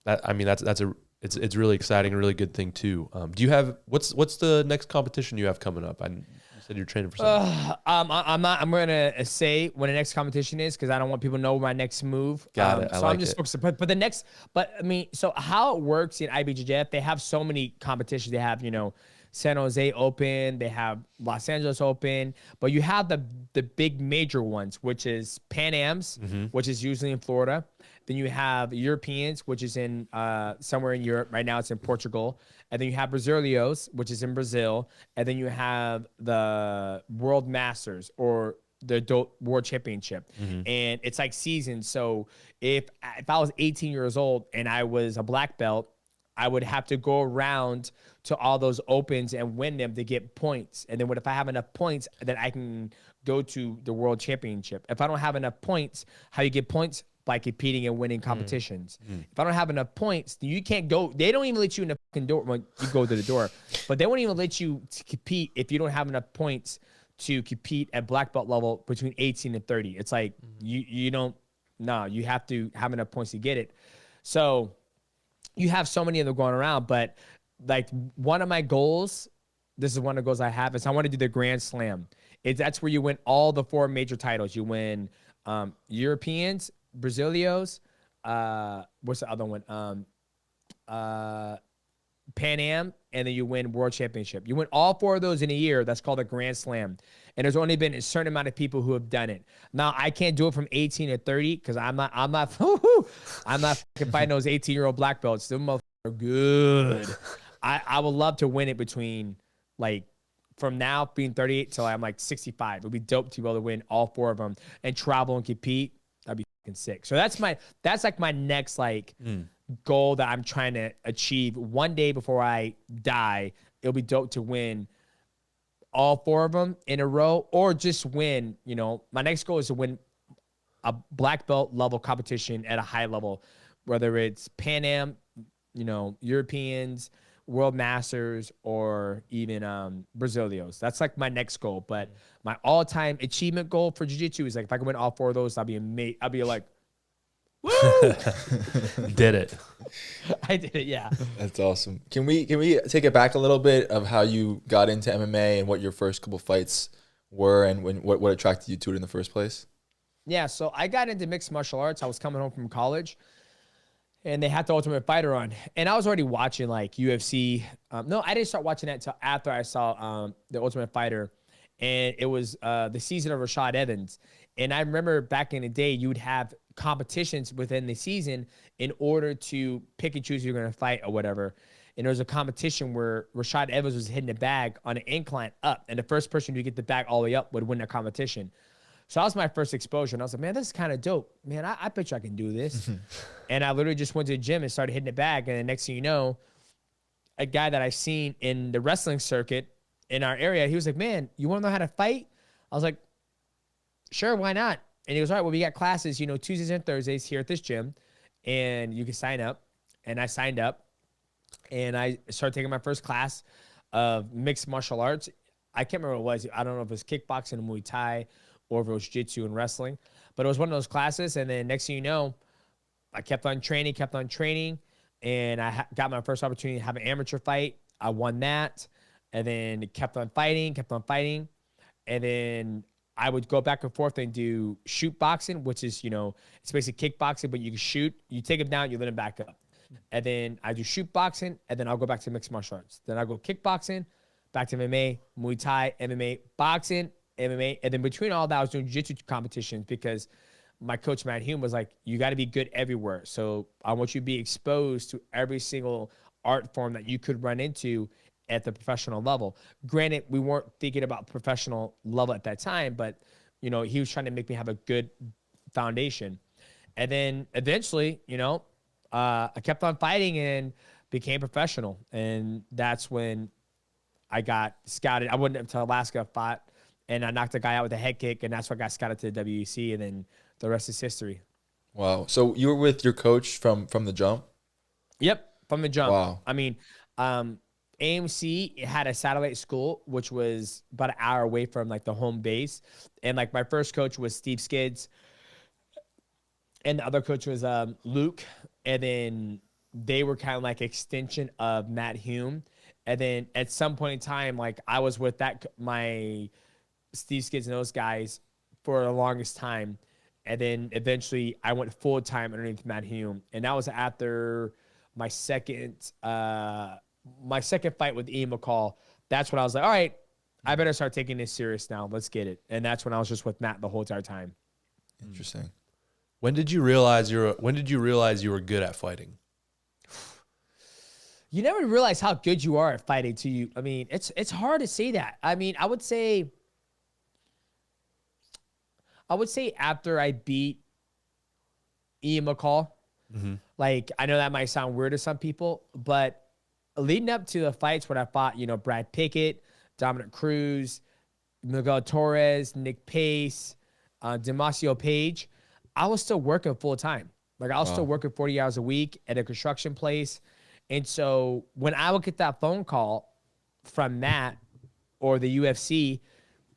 it's really exciting, a really good thing too. Do you have, what's the next competition you have coming up? You said you're training for something. I'm going to say when the next competition is, cause I don't want people to know my next move. Got it. I'm just focused, so how it works in IBJJF, they have so many competitions. They have, San Jose Open, they have Los Angeles Open, but you have the big major ones, which is Pan Am's, which is usually in Florida. Then you have Europeans, which is in somewhere in Europe. Right now it's in Portugal. And then you have Brazilios, which is in Brazil. And then you have the World Masters or the Adult World Championship. And it's like seasons. So if I was 18 years old and I was a black belt, I would have to go around to all those opens and win them to get points. And then if I have enough points, then I can go to the World Championship. If I don't have enough points, how you get points? By competing and winning competitions. If I don't have enough points, you can't go. They don't even let you in the fucking door when you go to the door. But they won't even let you compete if you don't have enough points to compete at black belt level between 18 and 30. It's like you don't. No, you have to have enough points to get it. So you have so many of them going around, but like one of my goals, this is one of the goals I have, is I want to do the Grand Slam. That's where you win all the 4 major titles. You win Europeans, Brazilios, what's the other one? Pan Am, and then you win World Championship. You win all 4 of those in a year. That's called a Grand Slam. And there's only been a certain amount of people who have done it. Now I can't do it from 18 to 30 because I'm not fucking fighting those 18-year-old black belts. Them motherfuckers are good. I would love to win it between like from now being 38 till I'm like 65. It would be dope to be able to win all 4 of them and travel and compete. That'd be fucking sick. So that's like my next like goal that I'm trying to achieve one day before I die. It'll be dope to win all 4 of them in a row or just win. You know, my next goal is to win a black belt level competition at a high level, whether it's Pan Am, you know, Europeans, World Masters, or even Brazilios. That's like my next goal. But my all-time achievement goal for jiu-jitsu is like if I can win all 4 of those, I'll be amazing. I'll be like, woo! Did it. I did it, yeah. That's awesome. Can we take it back a little bit of how you got into MMA and what your first couple fights were and what attracted you to it in the first place? Yeah, so I got into mixed martial arts. I was coming home from college, and they had the Ultimate Fighter on. And I was already watching, like, UFC. No, I didn't start watching that until after I saw the Ultimate Fighter. And it was the season of Rashad Evans. And I remember back in the day, you would have competitions within the season in order to pick and choose who you're going to fight or whatever. And there was a competition where Rashad Evans was hitting the bag on an incline up. And the first person to get the bag all the way up would win that competition. So that was my first exposure. And I was like, man, this is kind of dope. Man, I bet you I can do this. And I literally just went to the gym and started hitting the bag. And the next thing you know, a guy that I seen in the wrestling circuit in our area, he was like, man, you want to know how to fight? I was like, sure, why not? And he goes, all right, well, we got classes, you know, Tuesdays and Thursdays here at this gym. And you can sign up. And I signed up. And I started taking my first class of mixed martial arts. I can't remember what it was. I don't know if it was kickboxing and Muay Thai or if it was jiu-jitsu and wrestling. But it was one of those classes. And then next thing you know, I kept on training. And I got my first opportunity to have an amateur fight. I won that. And then kept on fighting. And then I would go back and forth and do shoot boxing, which is, you know, it's basically kickboxing, but you can shoot. You take them down, you let them back up. And then I do shoot boxing, and then I'll go back to mixed martial arts. Then I go kickboxing, back to MMA, Muay Thai, MMA, boxing, MMA. And then between all that, I was doing jiu-jitsu competitions because my coach, Matt Hume, was like, you got to be good everywhere. So I want you to be exposed to every single art form that you could run into at the professional level. Granted, we weren't thinking about professional level at that time, but, you know, he was trying to make me have a good foundation. And then eventually, you know, I kept on fighting and became professional. And that's when I got scouted. I went up to Alaska, fought, and I knocked a guy out with a head kick, and that's what got scouted to the WEC, and then the rest is history. Wow. So you were with your coach from the jump? Yep, from the jump. Wow. I mean, AMC had a satellite school, which was about an hour away from, like, the home base. And, like, my first coach was Steve Skids, and the other coach was Luke. And then they were kind of like extension of Matt Hume. And then at some point in time, like, I was with my Steve Skids and those guys for the longest time. And then eventually I went full time underneath Matt Hume. And that was after my second fight with Ian McCall. That's when I was like, all right, I better start taking this serious now. Let's get it. And that's when I was just with Matt the whole entire time. Interesting. When did you realize you were good at fighting? You never realize how good you are at fighting till you, I mean, it's hard to say that. I mean, I would say after I beat Ian McCall, like, I know that might sound weird to some people, but leading up to the fights when I fought, you know, Brad Pickett, Dominic Cruz, Miguel Torres, Nick Pace, Demasio Page, I was still working full time. Like, I was still working 40 hours a week at a construction place. And so when I would get that phone call from Matt or the UFC,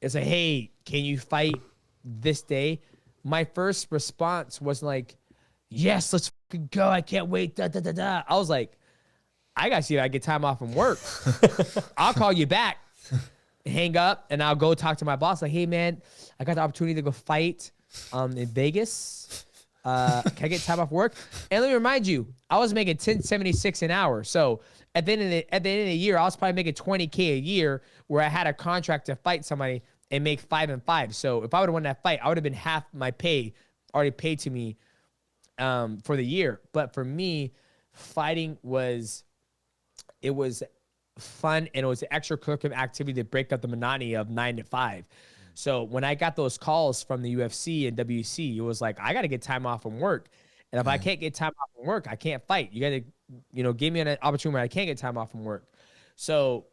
it's like, hey, can you fight this day? My first response was like, yes, let's fucking go. I can't wait. Da, da, da, da. I was like, I got to see if I get time off from work. I'll call you back. Hang up, and I'll go talk to my boss. Like, hey, man, I got the opportunity to go fight in Vegas. Can I get time off work? And let me remind you, I was making $10.76 an hour. So at the end of the year, I was probably making $20K a year, where I had a contract to fight somebody and make 5 and 5. So if I would have won that fight, I would have been half my pay already paid to me for the year. But for me, fighting was fun, and it was an extracurricular activity to break up the monotony of 9 to 5. So when I got those calls from the UFC and WC, it was like, I got to get time off from work. And if I can't get time off from work, I can't fight. You got to, you know, give me an opportunity where I can't get time off from work. So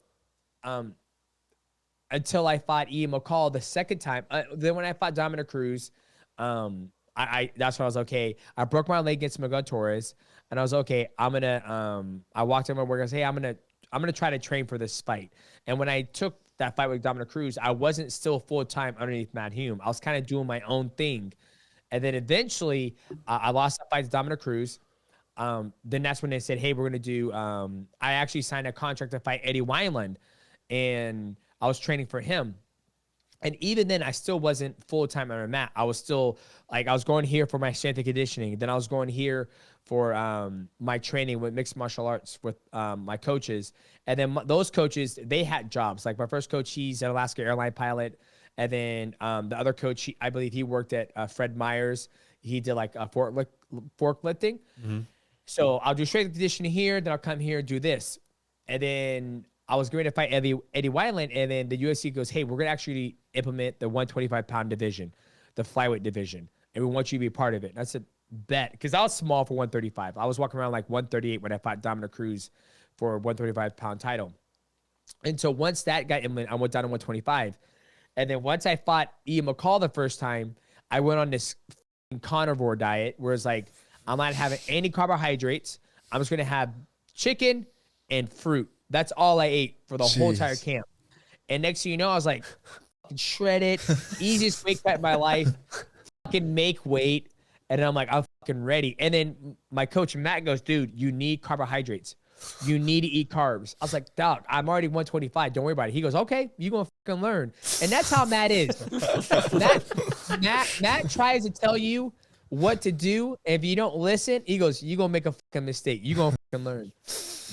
until I fought Ian McCall the second time, then when I fought Dominic Cruz, that's when I was okay. I broke my leg against Miguel Torres, and I was okay. I'm going to, I walked in my work. I said, hey, I'm going to try to train for this fight. And when I took that fight with Dominic Cruz, I wasn't still full-time underneath Matt Hume. I was kind of doing my own thing. And then eventually I lost that fight to Dominic Cruz. Then that's when they said, hey, we're going to do, I actually signed a contract to fight Eddie Wineland, and I was training for him. And even then, I still wasn't full-time under Matt. I was still, like, I was going here for my strength and conditioning. Then I was going here for my training with mixed martial arts with my coaches. And then those coaches, they had jobs. Like, my first coach, he's an Alaska airline pilot. And then the other coach, I believe he worked at Fred Meyer's. He did, like, forklifting. Mm-hmm. So I'll do strength and conditioning here. Then I'll come here and do this. And then I was going to fight Eddie Wineland, and then the UFC goes, hey, we're going to actually implement the 125-pound division, the flyweight division, and we want you to be a part of it. And I said, bet, because I was small for 135. I was walking around like 138 when I fought Dominic Cruz for a 135-pound title. And so once that got implemented, I went down to 125. And then once I fought Ian McCall the first time, I went on this carnivore diet where it's like, I'm not having any carbohydrates. I'm just going to have chicken and fruit. That's all I ate for the whole entire camp. And next thing you know, I was like, shredded, easiest weight cut in my life, fucking make weight. And then I'm like, I'm fucking ready. And then my coach, Matt, goes, dude, you need carbohydrates. You need to eat carbs. I was like, dog, I'm already 125. Don't worry about it. He goes, okay, you're going to fucking learn. And that's how Matt is. Matt tries to tell you what to do. If you don't listen, he goes, you're going to make a fucking mistake. You're going to fucking learn.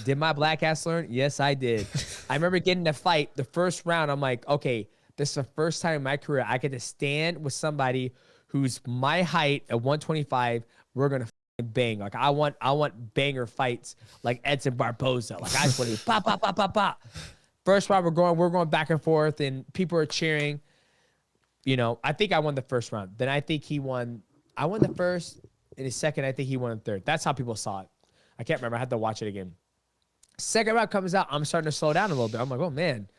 Did my black ass learn? Yes, I did. I remember getting in a fight. The first round, I'm like, okay, this is the first time in my career I get to stand with somebody who's my height at 125. We're going to bang. Like, I want banger fights like Edson Barboza. Like, I just want to pop, pop, pop, pop, pop. First round, we're going back and forth, and people are cheering. You know, I think I won the first round. Then I think he won. I won the first. In the second, I think he won the third. That's how people saw it. I can't remember. I had to watch it again. Second round comes out. I'm starting to slow down a little bit. I'm like, oh, man,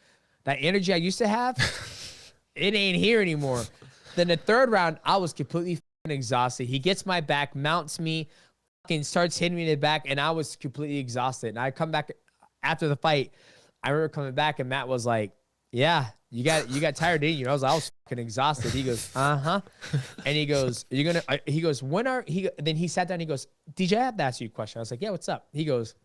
that energy I used to have, it ain't here anymore. Then the third round, I was completely exhausted. He gets my back, mounts me, fucking starts hitting me in the back, and I was completely exhausted. And I come back after the fight. I remember coming back, and Matt was like, yeah, you got tired, didn't you? I was fucking exhausted. He goes, uh-huh. And he goes, then he sat down and he goes, DJ, I have to ask you a question. I was like, yeah, what's up? He goes,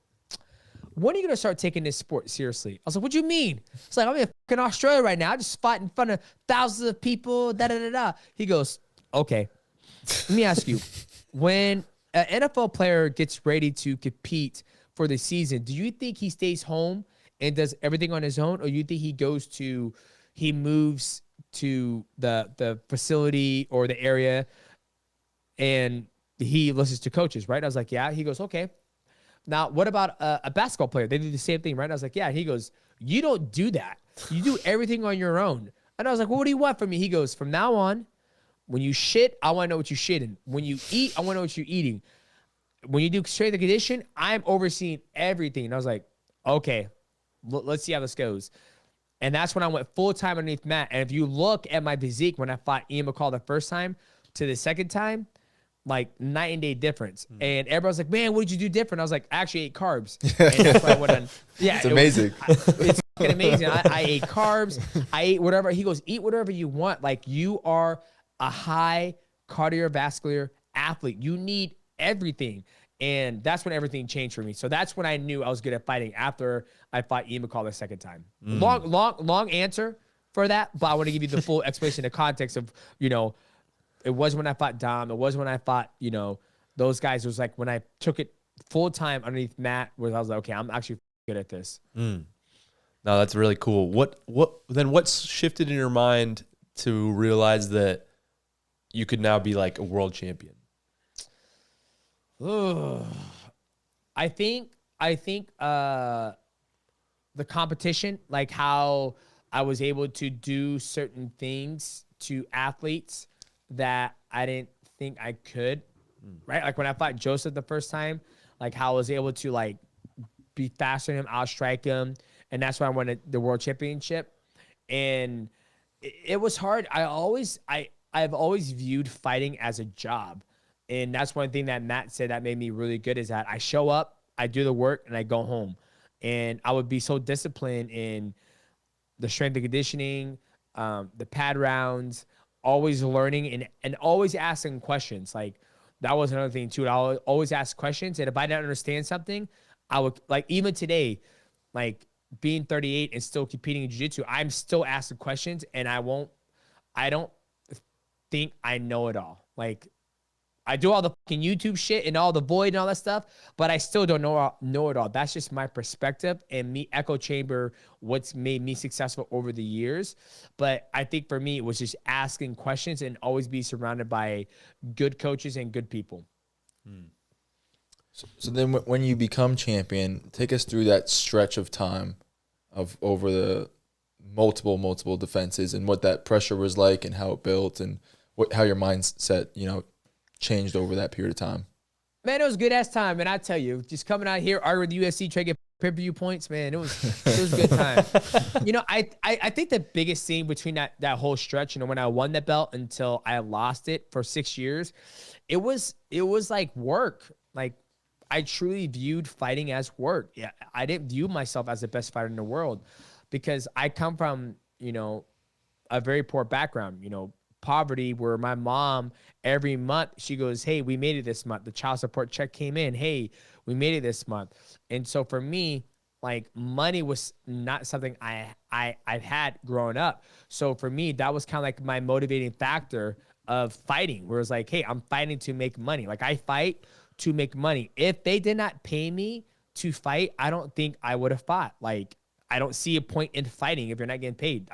when are you going to start taking this sport seriously? I was like, what do you mean? It's like, I'm in fucking Australia right now. I just fought in front of thousands of people, da-da-da-da. He goes, okay, let me ask you, when an NFL player gets ready to compete for the season, do you think he stays home and does everything on his own, or you think he moves to the facility or the area And he listens to coaches, right? I was like, yeah. He goes, okay. Now, what about a basketball player? They do the same thing, right? I was like, yeah. He goes, you don't do that. You do everything on your own. And I was like, well, what do you want from me? He goes, from now on, when you shit, I want to know what you're shitting. When you eat, I want to know what you're eating. When you do strength and condition, I'm overseeing everything. And I was like, okay, let's see how this goes. And that's when I went full-time underneath Matt. And if you look at my physique when I fought Ian McCall the first time to the second time, like night and day difference. And everybody's like, man, what did you do different? I was like, I actually ate carbs. And that's why I went on. Yeah, it's amazing. It's fucking amazing. I ate carbs. I ate whatever. He goes, eat whatever you want. Like, you are a high cardiovascular athlete. You need everything. And that's when everything changed for me. So that's when I knew I was good at fighting, after I fought Ian McCall the second time. Long answer for that, but I want to give you the full explanation, the context of, you know, it was when I fought Dom. It was when I fought, you know, those guys. It was like when I took it full time underneath Matt, where I was like, okay, I'm actually good at this. No, that's really cool. What's shifted in your mind to realize that you could now be like a world champion? I think the competition, like how I was able to do certain things to athletes that I didn't think I could, right? Like when I fought Joseph the first time, like how I was able to like be faster than him, outstrike him. And that's why I won the world championship. And it was hard. I've always viewed fighting as a job. And that's one thing that Matt said that made me really good, is that I show up, I do the work, and I go home. And I would be so disciplined in the strength and conditioning, the pad rounds, always learning and always asking questions. Like, that was another thing too. I would always ask questions. And if I didn't understand something, I would, like, even today, like being 38 and still competing in jiu-jitsu, I'm still asking questions, and I don't think I know it all. Like, I do all the fucking YouTube shit and all the void and all that stuff, but I still don't know it all. That's just my perspective and me echo chamber what's made me successful over the years. But I think for me, it was just asking questions and always be surrounded by good coaches and good people. So then when you become champion, take us through that stretch of time of over the multiple defenses, and what that pressure was like, and how it built, and how your mindset, you know, changed over that period of time. Man, it was good ass time, and I tell you, just coming out here, arguing with the UFC, trying to get pay-per-view points, man, it was a good time. You know, I think the biggest thing between that whole stretch, you know, when I won that belt until I lost it for 6 years, it was like work. Like, I truly viewed fighting as work. Yeah, I didn't view myself as the best fighter in the world, because I come from, you know, a very poor background, you know, poverty, where my mom every month, she goes, hey, we made it this month. The child support check came in. Hey, we made it this month. And so for me, like, money was not something I've had growing up. So for me, that was kind of like my motivating factor of fighting, where it's like, hey, I'm fighting to make money. Like, I fight to make money. If they did not pay me to fight, I don't think I would have fought. Like, I don't see a point in fighting if you're not getting paid.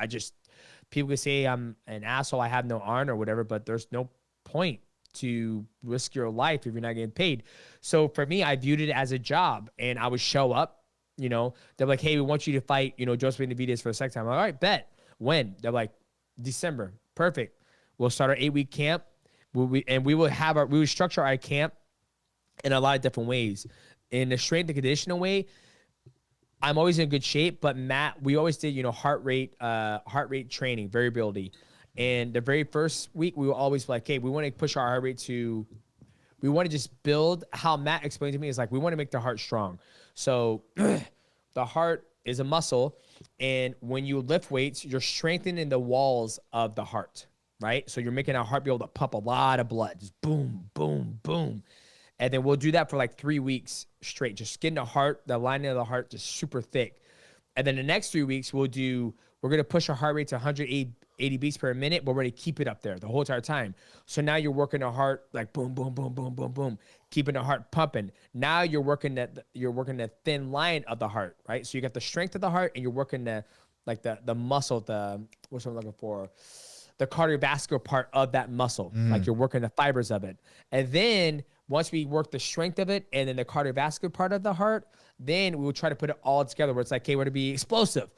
People could say I'm an asshole, I have no honor or whatever, but there's no point to risk your life if you're not getting paid. So for me, I viewed it as a job, and I would show up, you know, they're like, hey, we want you to fight, you know, Joseph Benavidez for the second time. I'm like, all right, bet. When? They're like, December. Perfect. We'll start our 8-week camp. We would structure our camp in a lot of different ways. In the strength and conditioning way, I'm always in good shape, but Matt, we always did, you know, heart rate training, variability. And the very first week, we were always like, hey, we want to push our heart rate we want to just build, how Matt explained to me is like, we want to make the heart strong. So the heart is a muscle. And when you lift weights, you're strengthening the walls of the heart, right? So you're making our heart be able to pump a lot of blood, just boom, boom, boom. And then we'll do that for like 3 weeks straight, just getting the lining of the heart just super thick. And then the next 3 weeks, we're going to push our heart rate to 180 beats per minute, but we're going to keep it up there the whole entire time. So now you're working the heart like boom, boom, boom, boom, boom, boom, keeping the heart pumping. Now you're working the thin line of the heart, right? So you got the strength of the heart, and you're working the muscle, what's what I'm looking for? the cardiovascular part of that muscle. Like you're working the fibers of it. And then once we work the strength of it and then the cardiovascular part of the heart, then we will try to put it all together where it's like, okay, we're going to be explosive.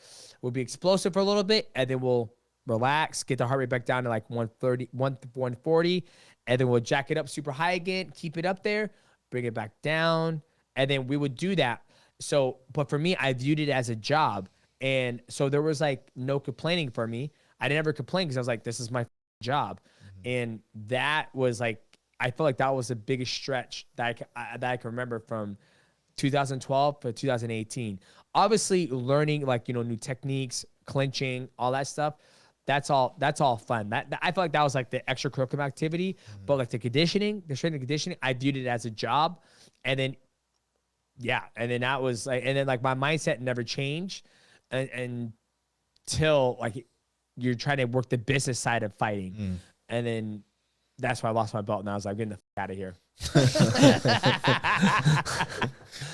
We'll be explosive for a little bit, and then we'll relax, get the heart rate back down to like 130, 140, and then we'll jack it up super high again, keep it up there, bring it back down, and then we would do that. So, but for me, I viewed it as a job, and so there was like no complaining for me. I didn't ever complain because I was like, this is my job. And that was like, I feel like that was the biggest stretch that I can remember from 2012 to 2018. Obviously learning like, you know, new techniques, clinching, all that stuff. That's all fun. That I feel like that was like the extracurricular activity, but like the conditioning, the strength and conditioning, I viewed it as a job. And then, yeah. And then that was like, and then like my mindset never changed until like you're trying to work the business side of fighting. And then that's why I lost my belt. And I was like, getting the out of here.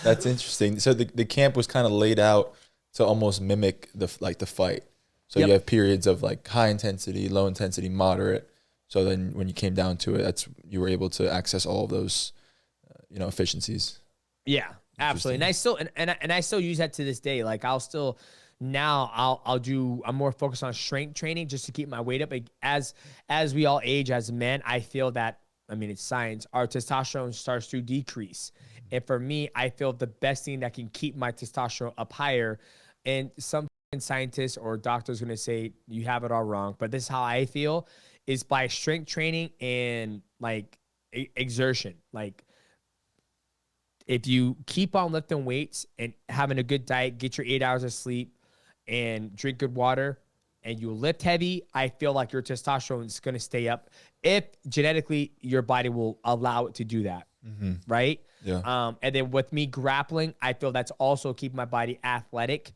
That's interesting. So the camp was kind of laid out to almost mimic the fight. So you have periods of like high intensity, low intensity, moderate. So then when you came down to it, you were able to access all of those, efficiencies. Yeah, absolutely. And I still and I still use that to this day. Like I'm more focused on strength training just to keep my weight up. As we all age as men, I feel that, I mean, it's science, our testosterone starts to decrease. And for me, I feel the best thing that can keep my testosterone up higher, and some scientists or doctors are going to say you have it all wrong, but this is how I feel, is by strength training and like exertion. Like if you keep on lifting weights and having a good diet, get your 8 hours of sleep and drink good water, and you lift heavy, I feel like your testosterone is going to stay up if genetically your body will allow it to do that. Right? Yeah. And then with me grappling, I feel that's also keep my body athletic,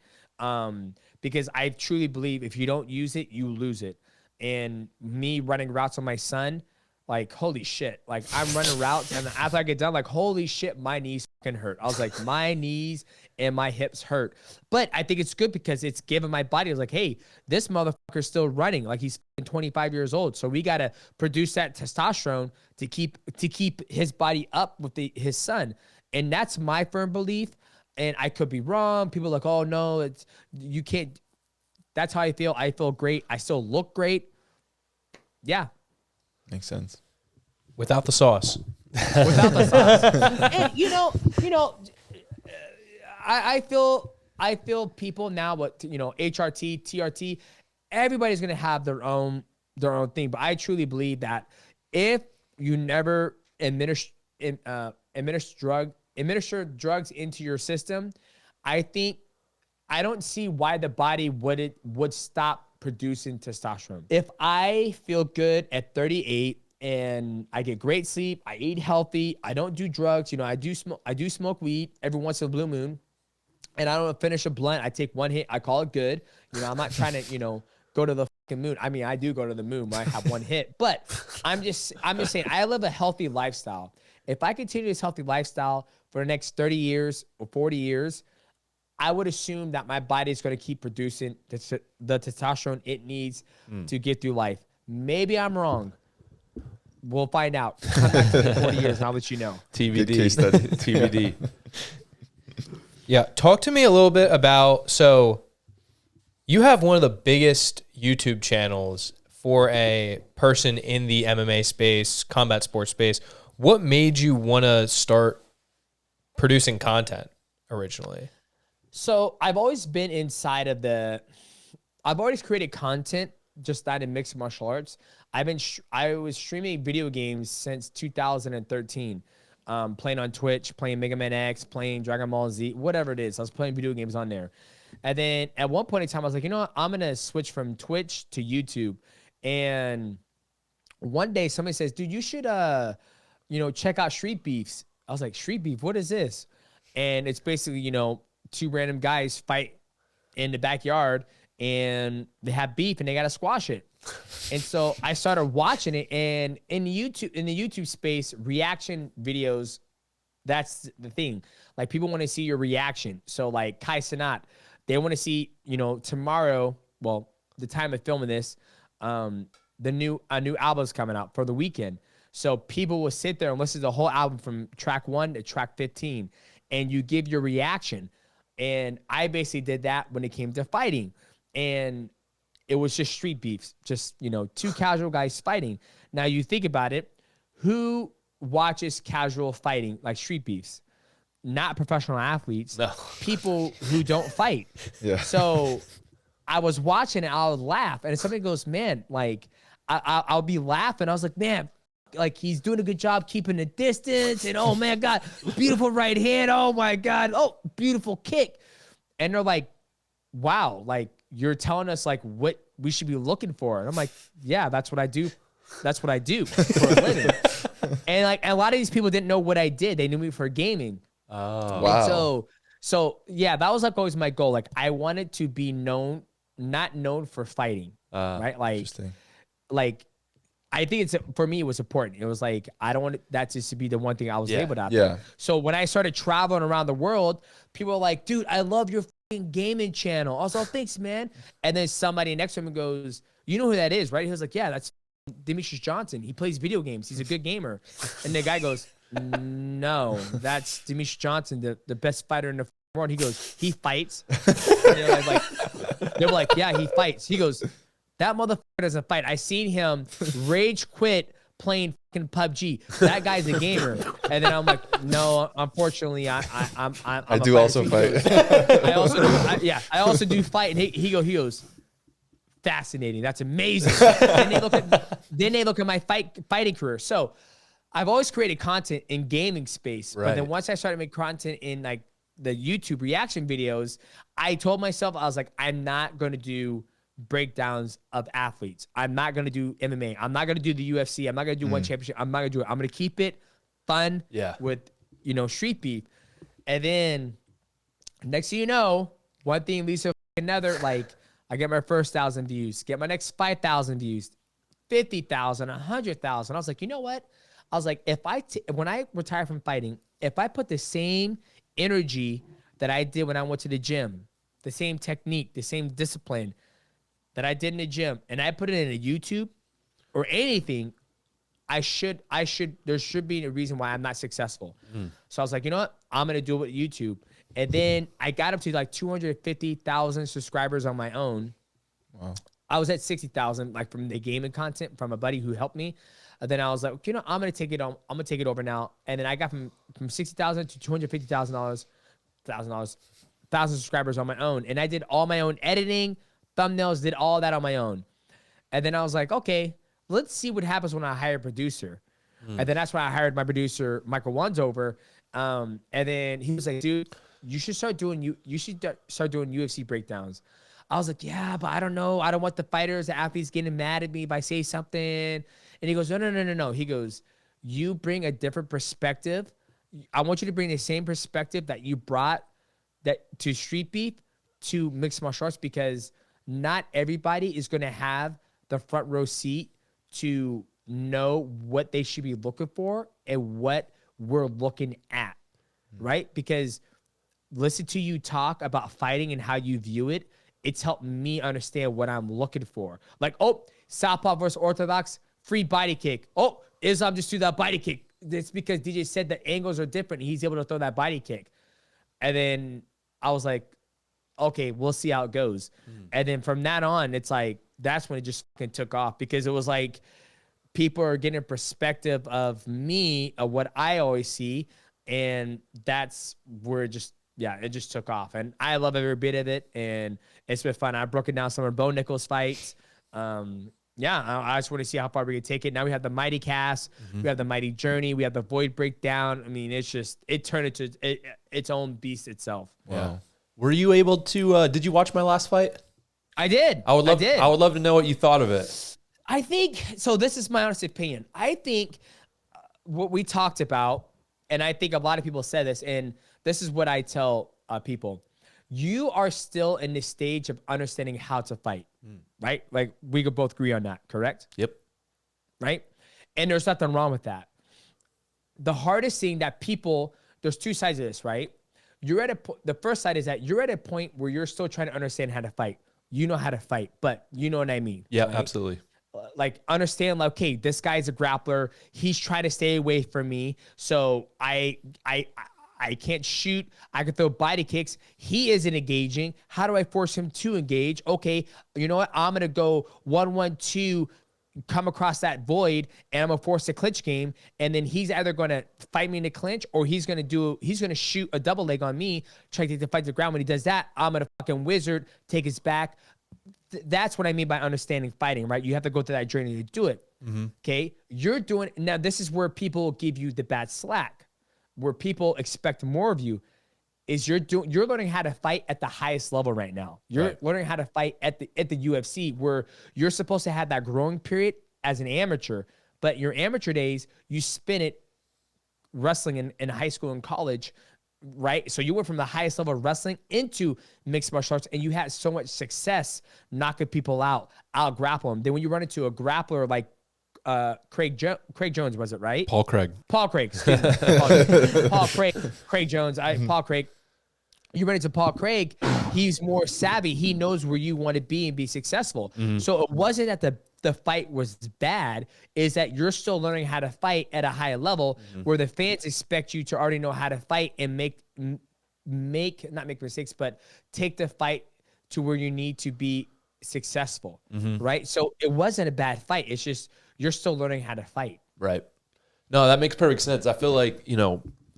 because I truly believe if you don't use it, you lose it. And me running routes on my son, like, holy shit. Like, I'm running routes, and after I get done, like, holy shit, my knees fucking hurt. I was like, my knees and my hips hurt. But I think it's good because it's given my body, I was like, hey, this motherfucker's still running. Like, he's 25 years old. So we got to produce that testosterone to keep his body up with his son. And that's my firm belief. And I could be wrong. People are like, oh, no, you can't. That's how I feel. I feel great. I still look great. Yeah. Makes sense. Without the sauce. Without the sauce. And I feel people now, but HRT, TRT, everybody's gonna have their own thing. But I truly believe that if you never administer drugs into your system, I don't see why the body would stop producing testosterone. If I feel good at 38 and I get great sleep, I eat healthy, I don't do drugs, I do smoke weed every once in a blue moon, and I don't finish a blunt, I take one hit, I call it good. I'm not trying to, go to the fucking moon. I mean, I do go to the moon when I have one hit, but I'm just saying I live a healthy lifestyle. If I continue this healthy lifestyle for the next 30 years or 40 years, I would assume that my body is going to keep producing the testosterone it needs to get through life. Maybe I'm wrong. We'll find out. Come back to me in 40 years and I'll let you know. TBD. Good case study. TBD. Yeah. Talk to me a little bit about, so you have one of the biggest YouTube channels for a person in the MMA space, combat sports space. What made you want to start producing content originally? So I've always been inside of I've always created content, just not in mixed martial arts. I was streaming video games since 2013, playing on Twitch, playing Mega Man X, playing Dragon Ball Z, whatever it is. I was playing video games on there. And then at one point in time, I was like, you know what? I'm going to switch from Twitch to YouTube. And one day somebody says, dude, you should, check out Street Beefs. I was like, Street Beef, what is this? And it's basically, two random guys fight in the backyard and they have beef and they got to squash it. And so I started watching it, and in the YouTube space, reaction videos, that's the thing. Like, people want to see your reaction. So like Kai Cenat, they want to see, tomorrow, well, the time of filming this, a new album's coming out for the weekend. So people will sit there and listen to the whole album from track 1 to track 15, and you give your reaction. And I basically did that when it came to fighting. And it was just street beefs, just, two casual guys fighting. Now you think about it, who watches casual fighting, like street beefs? Not professional athletes, No. people who don't fight. Yeah. So I was watching it, I would laugh, and somebody goes, man, like, I'll be laughing. I was like, man, like, he's doing a good job keeping the distance, and oh man, God, beautiful right hand, oh my God, oh, beautiful kick. And they're like, wow, like, you're telling us like what we should be looking for. And I'm like, yeah, that's what I do. That's what I do for a living. And like, a lot of these people didn't know what I did. They knew me for gaming. Oh, Wow. And so yeah, that was like always my goal. Like, I wanted to be known, not known for fighting, right? Like, Interesting. like, I think for me, it was important. It was like, I don't want that just to be the one thing I was labeled out Yeah. there. So when I started traveling around the world, people were like, dude, I love your fucking gaming channel. I was like, thanks, man. And then somebody next to him goes, you know who that is, right? He was like, yeah, that's Demetrious Johnson. He plays video games. He's a good gamer. And the guy goes, no, that's Demetrious Johnson, the best fighter in the world. He goes, he fights. They were like, yeah, he fights. He goes, that motherfucker doesn't fight. I seen him rage quit playing fucking PUBG. That guy's a gamer. And then I'm like, no, unfortunately, I'm I do also fight. I also do fight. And he goes, fascinating. That's amazing. Then they look at my fighting career. So I've always created content in gaming space, but then once I started making content in like the YouTube reaction videos, I told myself, I was like, I'm not going to do breakdowns of athletes. I'm not going to do MMA. I'm not going to do the UFC. I'm not going to do one championship. I'm not going to do it. I'm going to keep it fun with, street beef. And then next thing you know, one thing leads to another. Like, I get my first 1,000 views, get my next 5,000 views, 50,000, 100,000. I was like, you know what? I was like, when I retire from fighting, if I put the same energy that I did when I went to the gym, the same technique, the same discipline that I did in the gym, and I put it in a YouTube or anything, there should be a reason why I'm not successful. So I was like, you know what? I'm going to do it with YouTube. And then I got up to like 250,000 subscribers on my own. Wow. I was at 60,000, like from the gaming content from a buddy who helped me. And then I was like, you know, I'm going to take it on. I'm going to take it over now. And then I got from 60,000 to $250,000, 1,000 subscribers on my own. And I did all my own editing, thumbnails, did all that on my own. And then I was like, okay, let's see what happens when I hire a producer. And then that's when I hired my producer, Michael Wansover. And then he was like, dude, you should start doing UFC breakdowns. I was like, yeah, but I don't know. I don't want the fighters, the athletes getting mad at me if I say something. And he goes, no. He goes, you bring a different perspective. I want you to bring the same perspective that you brought to street beef to mixed martial arts, because not everybody is going to have the front row seat to know what they should be looking for and what we're looking at, right? Because listen to you talk about fighting and how you view it, it's helped me understand what I'm looking for. Like, oh, southpaw versus orthodox, free body kick. Oh, Islam just threw that body kick. It's because DJ said the angles are different. He's able to throw that body kick. And then I was like, okay, we'll see how it goes. And then from that on, it's like, that's when it just fucking took off, because it was like people are getting a perspective of me, of what I always see. And that's where it just took off. And I love every bit of it. And it's been fun. I've broken down some of Bo Nickals fights. I just want to see how far we can take it. Now we have the Mighty Cast. We have the Mighty Journey. We have the Void Breakdown. I mean, it turned into its own beast itself. Wow. Yeah. Were you able to, did you watch my last fight? I did. I would love to know what you thought of it. I think, so this is my honest opinion. I think what we talked about, and I think a lot of people said this, and this is what I tell people. You are still in the stage of understanding how to fight, right? Like, we could both agree on that, correct? Yep. Right? And there's nothing wrong with that. The hardest thing that people, there's two sides of this, right? The first side is that you're at a point where you're still trying to understand how to fight. You know how to fight, but you know what I mean. Yeah, right? absolutely. like understand like, okay, this guy's a grappler. He's trying to stay away from me. So I can't shoot. I can throw body kicks. He isn't engaging. How do I force him to engage? Okay, you know what? I'm going to go 1-1-2, come across that void, and I'm going to force a clinch game. And then he's either going to fight me in the clinch, or he's going to shoot a double leg on me, try to take the fight to the ground. When he does that, I'm going to fucking wizard, take his back. That's what I mean by understanding fighting, right? You have to go through that journey to do it. Okay? You're doing, now this is where people give you the bad slack, where people expect more of you, is you're learning how to fight at the highest level right now. You're learning how to fight at the UFC, where you're supposed to have that growing period as an amateur, but your amateur days, you spin it wrestling in high school and college, right? So you went from the highest level of wrestling into mixed martial arts, and you had so much success knocking people out grapple them. Then when you run into a grappler like Craig Jones, was it right? Paul Craig. Excuse me. Paul Craig Jones. Paul Craig. You run into Paul Craig, he's more savvy. He knows where you want to be and be successful. So it wasn't that the fight was bad, is that you're still learning how to fight at a higher level, where the fans expect you to already know how to fight and not make mistakes, but take the fight to where you need to be successful, right? So it wasn't a bad fight. It's just you're still learning how to fight. Right. No, that makes perfect sense. I feel like,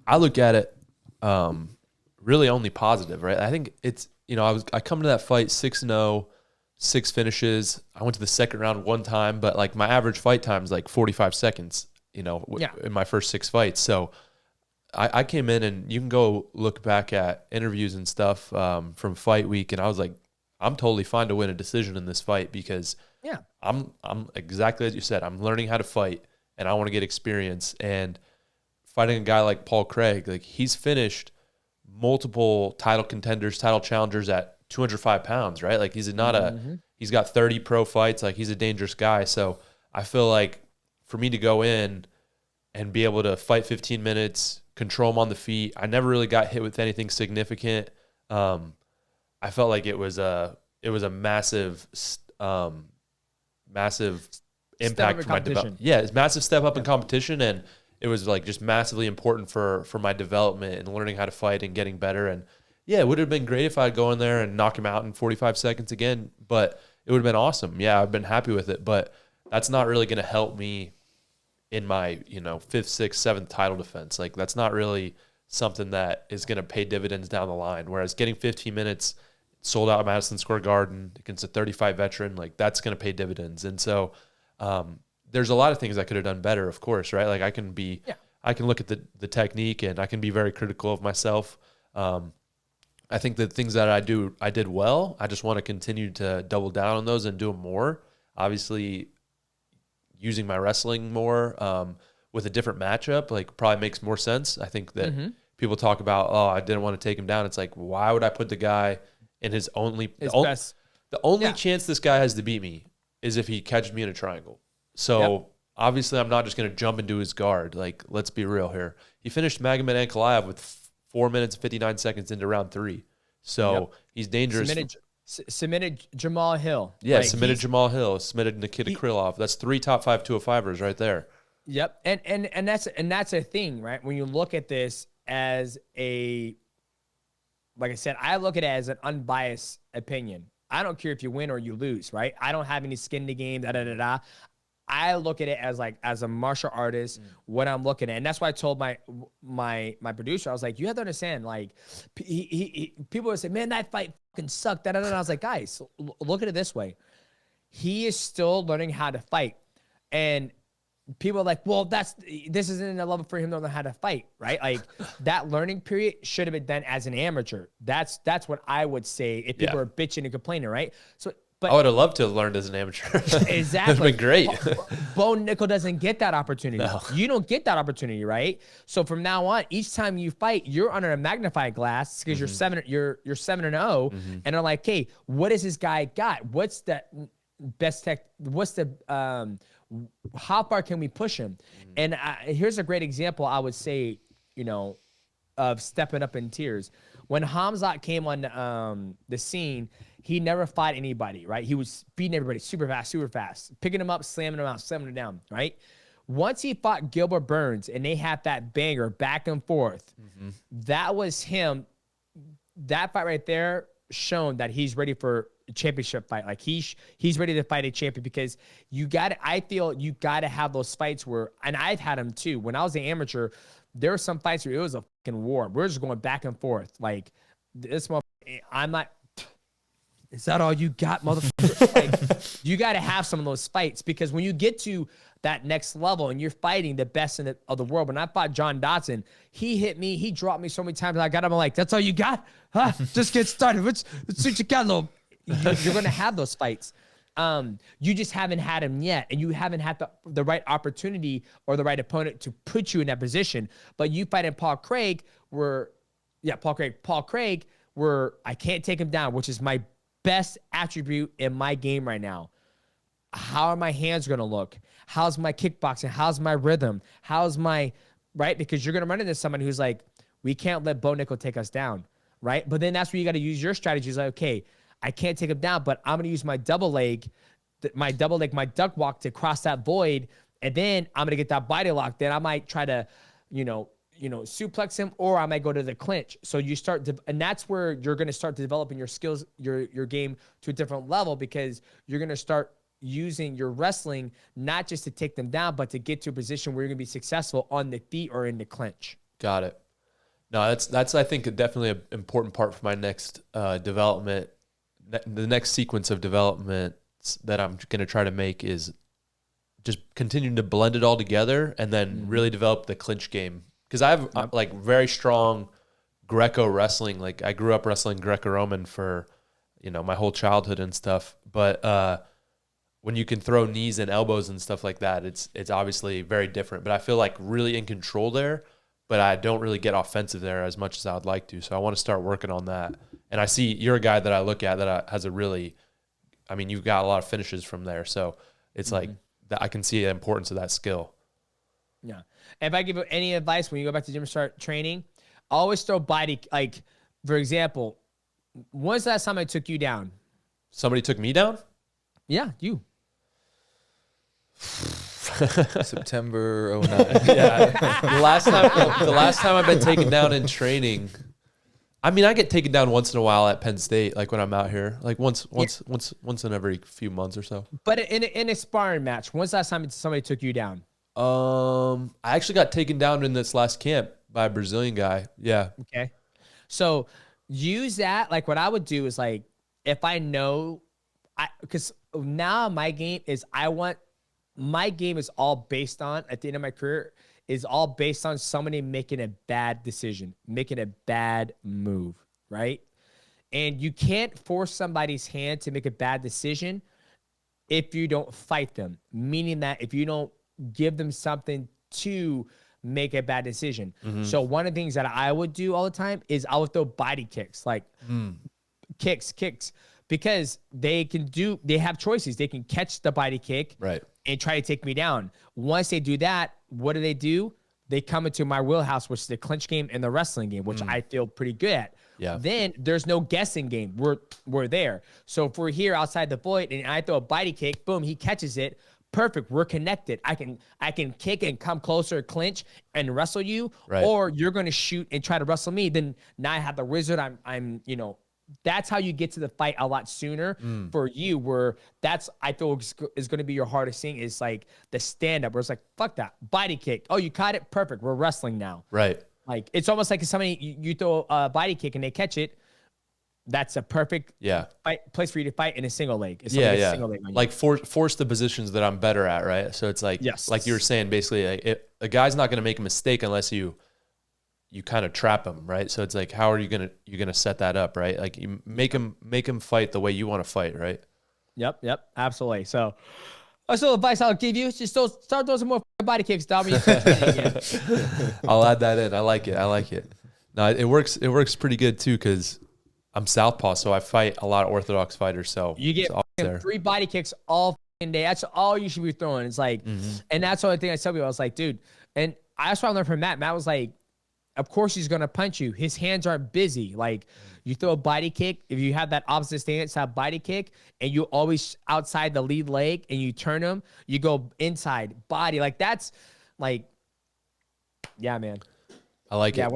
I look at it really only positive, right? I think it's, I come to that fight 6-0, 6 finishes. I went to the second round one time, but like my average fight time is like 45 seconds, in my first 6 fights. So I came in, and you can go look back at interviews and stuff from fight week, and I was like, I'm totally fine to win a decision in this fight, because I'm exactly as you said, I'm learning how to fight, and I want to get experience. And fighting a guy like Paul Craig, like he's finished multiple title contenders, title challengers at 205 pounds, right? Like he's he's got 30 pro fights. Like he's a dangerous guy. So I feel like for me to go in and be able to fight 15 minutes, control him on the feet, I never really got hit with anything significant. I felt like it was a massive impact for my development. Yeah, it's a massive step up in competition, and it was like just massively important for my development and learning how to fight and getting better. And yeah, it would have been great if I'd go in there and knock him out in 45 seconds again, but it would have been awesome. Yeah, I've been happy with it, but that's not really going to help me in my, 5th, 6th, 7th title defense. Like that's not really something that is going to pay dividends down the line. Whereas getting 15 minutes sold out at Madison Square Garden against a 35 veteran, like that's going to pay dividends. And so, there's a lot of things I could have done better, of course, right? Like I can look at the technique, and I can be very critical of myself. I think the things that I did well. I just want to continue to double down on those and do them more. Obviously, using my wrestling more with a different matchup, like probably makes more sense. I think that people talk about, I didn't want to take him down. It's like, why would I put the guy in his best? The only chance this guy has to beat me is if he catches me in a triangle. So obviously I'm not just going to jump into his guard. Like, let's be real here. He finished Nurmagomedov Ankalaev with 4 minutes and 59 seconds into round 3. So he's dangerous. Submitted Jamal Hill. Yeah, right? Submitted Jamal Hill. Submitted Nikita Krylov. That's 3 top 5 205ers right there. Yep. And that's a thing, right? When you look at this as like I said, I look at it as an unbiased opinion. I don't care if you win or you lose, right? I don't have any skin in the game, I look at it as a martial artist, what I'm looking at. And that's why I told my producer, I was like, you have to understand, like, people would say, man, that fight fucking sucked. I was like, guys, look at it this way. He is still learning how to fight. And people are like, well, this isn't a level for him to learn how to fight, right? Like that learning period should have been done as an amateur. That's what I would say if people are bitching and complaining, right? So, but I would have loved to have learned as an amateur. Exactly. It's been great. Bo Nickal doesn't get that opportunity. No. You don't get that opportunity, right? So from now on, each time you fight, you're under a magnifying glass because you're 7-0, and they're like, hey, what does this guy got? What's the best tech? What's the how far can we push him? And here's a great example, I would say, of stepping up in tiers. When Hamzat came on the scene, he never fought anybody, right? He was beating everybody super fast, picking them up, slamming them out, slamming them down, right? Once he fought Gilbert Burns and they had that banger back and forth, that was him. That fight right there shown that he's ready for a championship fight. Like he's ready to fight a champion, because I feel you got to have those fights where, and I've had them too. When I was an amateur, there were some fights where it was a fucking war. We're just going back and forth. Like this motherfucker, I'm not, is that all you got, motherfucker? Like, you got to have some of those fights, because when you get to that next level and you're fighting the best of the world. When I fought John Dodson, he hit me, he dropped me so many times. I got him, I'm like, that's all you got? Huh? Just get started. Let's see what you got, little. You're going to have those fights. You just haven't had them yet, and you haven't had the right opportunity or the right opponent to put you in that position. But you fighting Paul Craig, where I can't take him down, which is my best attribute in my game right now. How are my hands going to look? How's my kickboxing? How's my rhythm? How's my, right? Because you're going to run into somebody who's like, we can't let Bo Nickal take us down, right? But then that's where you got to use your strategies. Like, okay, I can't take him down, but I'm going to use my double leg, my duck walk to cross that void. And then I'm going to get that body lock. Then I might try to, suplex him, or I might go to the clinch. So you start to, and that's where you're going to start developing your skills, your game to a different level, because you're going to start using your wrestling, not just to take them down, but to get to a position where you're going to be successful on the feet or in the clinch. Got it. No, that's I think definitely an important part for my next development. The next sequence of development that I'm going to try to make is just continuing to blend it all together and then really develop the clinch game. Because I have like very strong Greco wrestling. Like I grew up wrestling Greco-Roman for, my whole childhood and stuff. But when you can throw knees and elbows and stuff like that, it's obviously very different. But I feel like really in control there, but I don't really get offensive there as much as I would like to. So I want to start working on that. And I see you're a guy that I look at that has a really, you've got a lot of finishes from there. So it's like that I can see the importance of that skill. Yeah. And if I give you any advice when you go back to the gym and start training, always throw body, like, for example, when's the last time I took you down? Somebody took me down? Yeah, you. September 09. Yeah. The last time I've been taken down in training, I get taken down once in a while at Penn State, like when I'm out here, like once in every few months or so. But in a sparring match, when's the last time somebody took you down? I actually got taken down in this last camp by a Brazilian guy. Yeah. Okay. So use that. Like what I would do is like, if I know, because now my game is all based on, at the end of my career, is all based on somebody making a bad decision, making a bad move, right? And you can't force somebody's hand to make a bad decision if you don't fight them, meaning that if you don't give them something to make a bad decision. So one of the things that I would do all the time is I would throw body kicks, like kicks, because they have choices. They can catch the body kick, right, and try to take me down. Once they do that, what do? They come into my wheelhouse, which is the clinch game and the wrestling game, which I feel pretty good at. Yeah. Then there's no guessing game. We're there. So if we're here outside the void and I throw a body kick, boom, he catches it. Perfect. We're connected. I can kick and come closer, clinch and wrestle you, right, or you're going to shoot and try to wrestle me. Then now I have the wizard. That's how you get to the fight a lot sooner for you, where I feel is going to be your hardest thing, is like the stand up where it's like, fuck that body kick. Oh, you caught it. Perfect. We're wrestling now. Right. Like it's almost like if somebody, you throw a body kick and they catch it. That's a perfect place for you to fight in a single leg. Yeah. Single leg like force the positions that I'm better at. Right. So it's like, like you were saying, basically like a guy's not going to make a mistake unless you kind of trap him, right? So it's like, how are you gonna set that up, right? Like you make him fight the way you want to fight, right? Yep, absolutely. So that's the advice I'll give you. Just start throwing some more body kicks, Dom. I'll add that in. I like it. No, it works pretty good too, because I'm southpaw, so I fight a lot of orthodox fighters. So you get 3 body kicks all day. That's all you should be throwing. It's like, and that's the only thing I tell people. I was like, dude, and that's what I learned from Matt. Matt was like, of course he's gonna punch you. His hands aren't busy. Like you throw a body kick, if you have that opposite stance, that body kick, and you always outside the lead leg and you turn him, you go inside body. Like that's like, yeah, man. I like it. Yeah,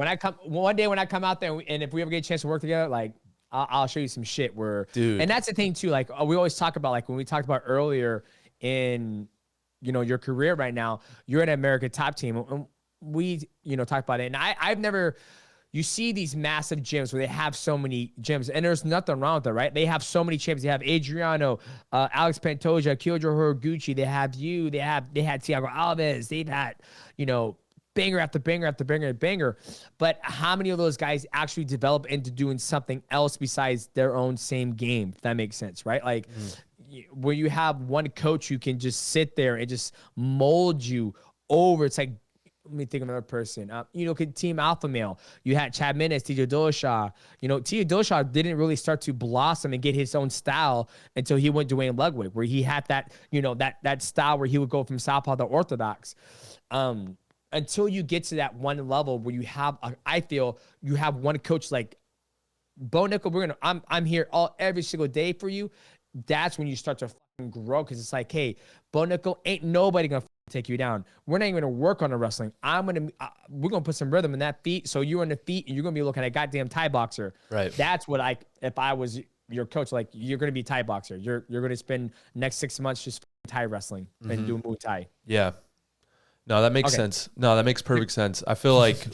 one day when I come out there and if we ever get a chance to work together, like I'll show you some shit where, dude. And that's the thing too. Like we always talk about, like when we talked about earlier in, you know, your career right now, you're an American top team. And we, you know, talk about it. And I've never, you see these massive gyms where they have so many gyms, and there's nothing wrong with it, right? They have so many champions. They have Adriano, Alex Pantoja, Kyojo Horiguchi. They have you. They had Thiago Alves. They've had, you know, banger after banger after banger and banger. But how many of those guys actually develop into doing something else besides their own same game? If that makes sense, right? Like where you have one coach who can just sit there and just mold you over. It's like, let me think of another person. You know, Team Alpha Male. You had Chad Mendes, Tito Dillashaw. You know, Tito Dillashaw didn't really start to blossom and get his own style until he went Dwayne Ludwig, where he had that, you know, that style where he would go from southpaw to orthodox. Until you get to that one level where you have, I feel you have one coach like Bo Nickal. I'm here every single day for you. That's when you start to fucking grow, because it's like, hey, Bo Nickal, ain't nobody gonna take you down. We're not even gonna work on the wrestling. We're gonna put some rhythm in that feet, so you're on the feet and you're gonna be looking at a goddamn Thai boxer. Right. That's what if I was your coach, like you're gonna be a Thai boxer. You're gonna spend next 6 months just Thai wrestling and doing Muay Thai. Yeah. No, that makes sense. No, that makes perfect sense. I feel like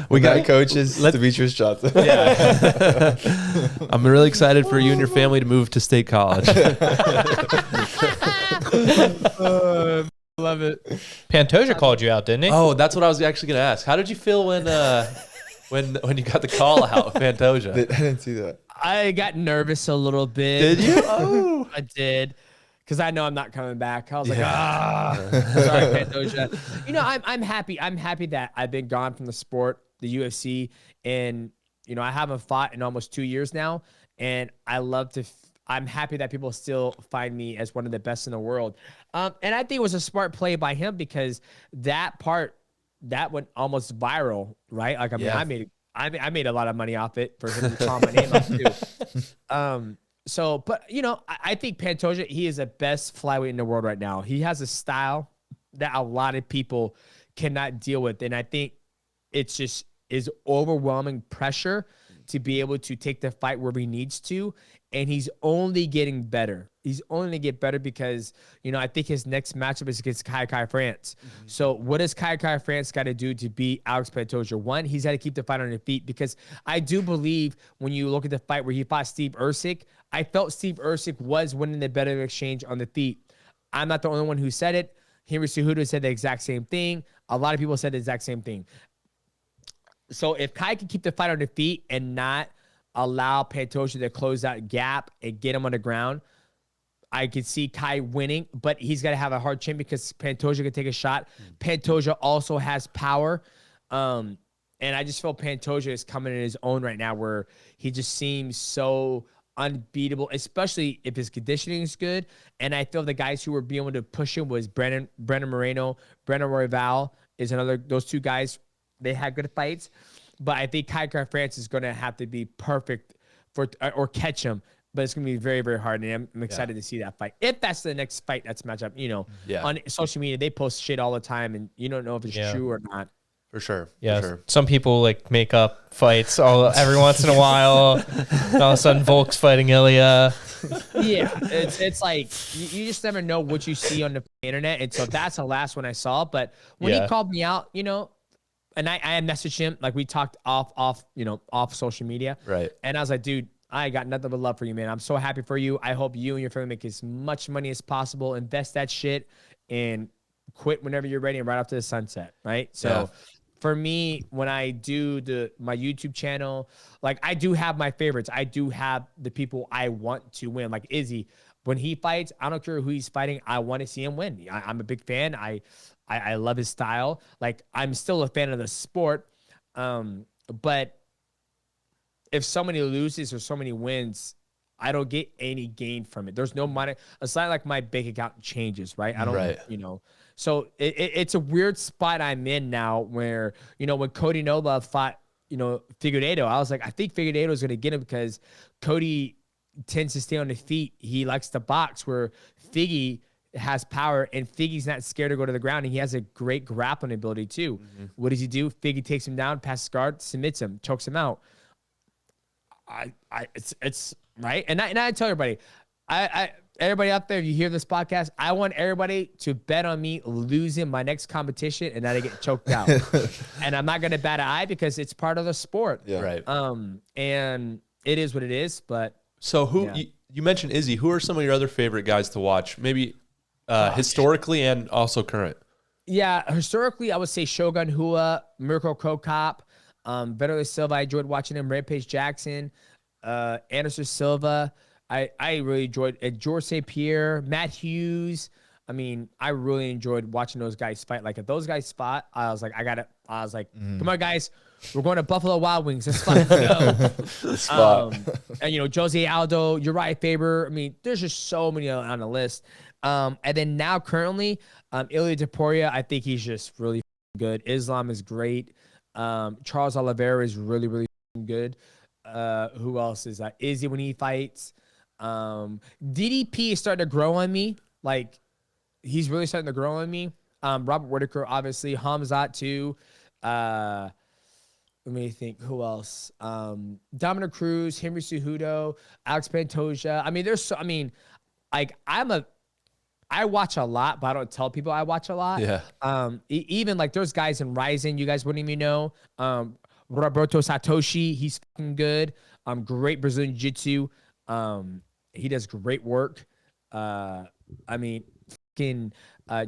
we got coaches. Demetrious Johnson. Yeah. I'm really excited for you and your family to move to State College. Love it. Pantoja called you out, didn't he? Oh, that's what I was actually going to ask. How did you feel when you got the call out, Pantoja? I didn't see that. I got nervous a little bit. Did you? Oh, I did. Because I know I'm not coming back. I was like, sorry, Pantoja. You know, I'm happy. I'm happy that I've been gone from the sport, the UFC, and you know, I haven't fought in almost 2 years now. And I'm happy that people still find me as one of the best in the world. And I think it was a smart play by him, because that went almost viral, right? Like, I mean, I made a lot of money off it for him to call my name out too. So, but you know, I think Pantoja, he is the best flyweight in the world right now. He has a style that a lot of people cannot deal with. And I think it's just is overwhelming pressure to be able to take the fight where he needs to. And he's only getting better. He's only going to get better because, you know, I think his next matchup is against Kai France. Mm-hmm. So what does Kai France got to do to beat Alex Pantoja? One, he's got to keep the fight on his feet, because I do believe when you look at the fight where he fought Steve Ercik, I felt Steve Ercik was winning the better exchange on the feet. I'm not the only one who said it. Henry Cejudo said the exact same thing. A lot of people said the exact same thing. So if Kai can keep the fight on the feet and not allow Pantoja to close that gap and get him on the ground, I could see Kai winning, but he's got to have a hard chin because Pantoja can take a shot. Pantoja also has power. And I just feel Pantoja is coming in his own right now, where he just seems so unbeatable, especially if his conditioning is good. And I feel the guys who were being able to push him was Brandon Moreno, Brandon Royval is another, those two guys, they had good fights. But I think Kai France is going to have to be perfect or catch him. But it's going to be very, very hard. And I'm excited to see that fight. If that's the next fight that's match up, you know, on social media, they post shit all the time and you don't know if it's true or not. For sure. Yeah. For sure. Some people like make up fights every once in a while. And all of a sudden, Volk's fighting Ilya. Yeah. It's like you just never know what you see on the internet. And so that's the last one I saw. But when he called me out, you know, and I messaged him, like we talked off social media. Right. And I was like, dude, I got nothing but love for you, man. I'm so happy for you. I hope you and your family make as much money as possible. Invest that shit and quit whenever you're ready and right after the sunset. Right. So for me, when I do my YouTube channel, like I do have my favorites. I do have the people I want to win. Like Izzy, when he fights, I don't care who he's fighting. I want to see him win. I'm a big fan. I love his style. Like I'm still a fan of the sport. But if somebody loses or somebody wins, I don't get any gain from it. There's no money. It's not like my bank account changes, right? I don't, you know, So it's a weird spot I'm in now where, you know, when Cody Nova fought, you know, Figueiredo, I was like, I think Figueiredo is going to get him because Cody tends to stay on the feet. He likes to box, where Figgy has power, and Figgy's not scared to go to the ground, and he has a great grappling ability too. What does he do? Figgy takes him down, passes guard, submits him, chokes him out. It's right. And I tell everybody, everybody out there, if you hear this podcast, I want everybody to bet on me losing my next competition and that I get choked out. And I'm not going to bat an eye because it's part of the sport. Yeah. Right. And it is what it is. But So you mentioned Izzy. Who are some of your other favorite guys to watch? Maybe historically and also current. Yeah, historically, I would say Shogun Rua, Mirko Krokop, Beto Silva. I enjoyed watching him. Rampage Jackson, Anderson Silva. I really enjoyed George St. Pierre, Matt Hughes. I mean, I really enjoyed watching those guys fight. Like, if those guys fought, I was like, come on, guys. We're going to Buffalo Wild Wings. Let's fight. Go. And, you know, Jose Aldo, Uriah Faber. I mean, there's just so many on the list. And then now currently, Ilya Topuria, I think he's just really good. Islam is great. Charles Oliveira is really, really good. Who else is that? Izzy when he fights. DDP is starting to grow on me. Like, he's really starting to grow on me. Robert Whitaker, obviously. Hamzat too. Let me think. Who else? Dominic Cruz, Henry Cejudo, Alex Pantoja. I mean, I watch a lot, but I don't tell people I watch a lot. Yeah. Even like there's guys in Ryzen you guys wouldn't even know. Roberto Satoshi, he's fucking good. Great Brazilian Jiu-Jitsu. He does great work. I mean, fucking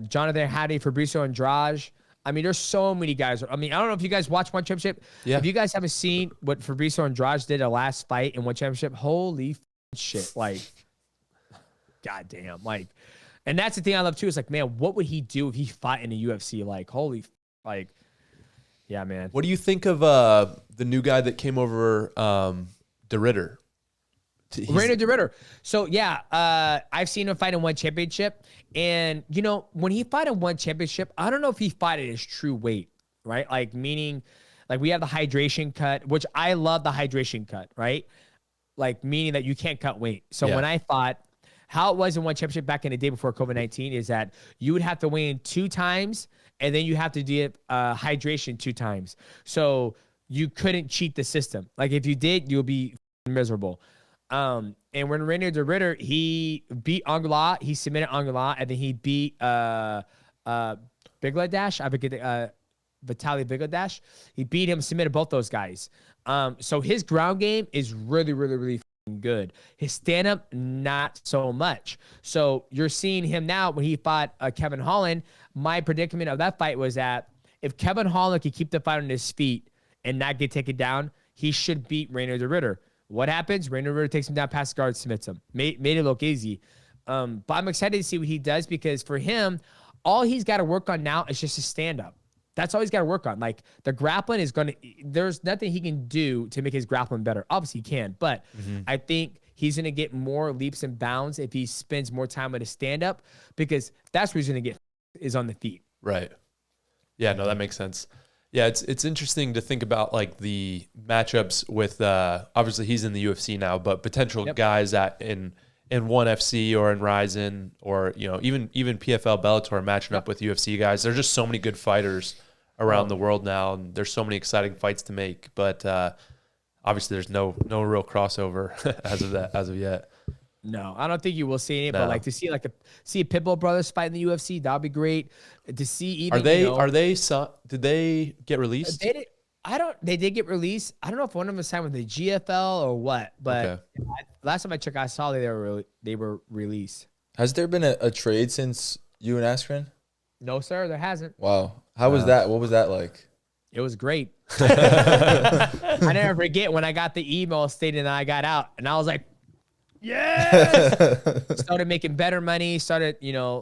Jonathan Hattie, Fabrizio Andrade. I mean, there's so many guys. I mean, I don't know if you guys watch One Championship. Yeah. If you guys haven't seen what Fabrizio Andrade did the last fight in One Championship, holy shit. Like, goddamn. Like, and that's the thing I love too. Is like, man, what would he do if he fought in the UFC? Like, yeah, man. What do you think of the new guy that came over, De Ridder? Rainer De Ridder. So yeah, I've seen him fight in One Championship, and you know, when he fought in One Championship, I don't know if he fought at his true weight, right? Like, meaning, like, we have the hydration cut, which I love the hydration cut, right? Like, meaning that you can't cut weight. So when I fought, how it was in One Championship back in the day before COVID-19 is that you would have to weigh in 2 times, and then you have to do hydration 2 times. So you couldn't cheat the system. Like, if you did, you'll be miserable. And when Rainer De Ridder, he beat Anguilla, he submitted Anguilla, and then he beat Bangladesh. I forget Vitaly Bangladesh. He beat him, submitted both those guys. So his ground game is really, really, really good. His stand-up, not so much. So you're seeing him now when he fought Kevin Holland. My predicament of that fight was that if Kevin Holland could keep the fight on his feet and not get taken down, he should beat Rainer De Ridder. What happens? Rainer De Ridder takes him down, past guard, submits him. Made it look easy. But I'm excited to see what he does, because for him, all he's got to work on now is just a stand-up. That's all he's got to work on. Like, the grappling is going to – there's nothing he can do to make his grappling better. Obviously, he can. But I think he's going to get more leaps and bounds if he spends more time with his stand-up, because that's where he's going to get is on the feet. Right. Yeah, no, that makes sense. Yeah, it's interesting to think about, like, the matchups with obviously he's in the UFC now, but potential guys that in ONE FC or in Ryzen, or, you know, even PFL Bellator matching up with UFC guys. There's just so many good fighters around the world now, and there's so many exciting fights to make. But obviously there's no real crossover as of yet. No, I don't think you will see any. No. But like, to see a Pitbull brothers fight in the UFC, that'd be great. To see even did they get released? They did get released. I don't know if one of them signed with the GFL or what, but last time I checked, I saw they were released. Has there been a trade since you and Askren? No, sir, there hasn't. Wow. How was that? What was that like? It was great. I never forget when I got the email stating that I got out, and I was like, yes! Started making better money, started,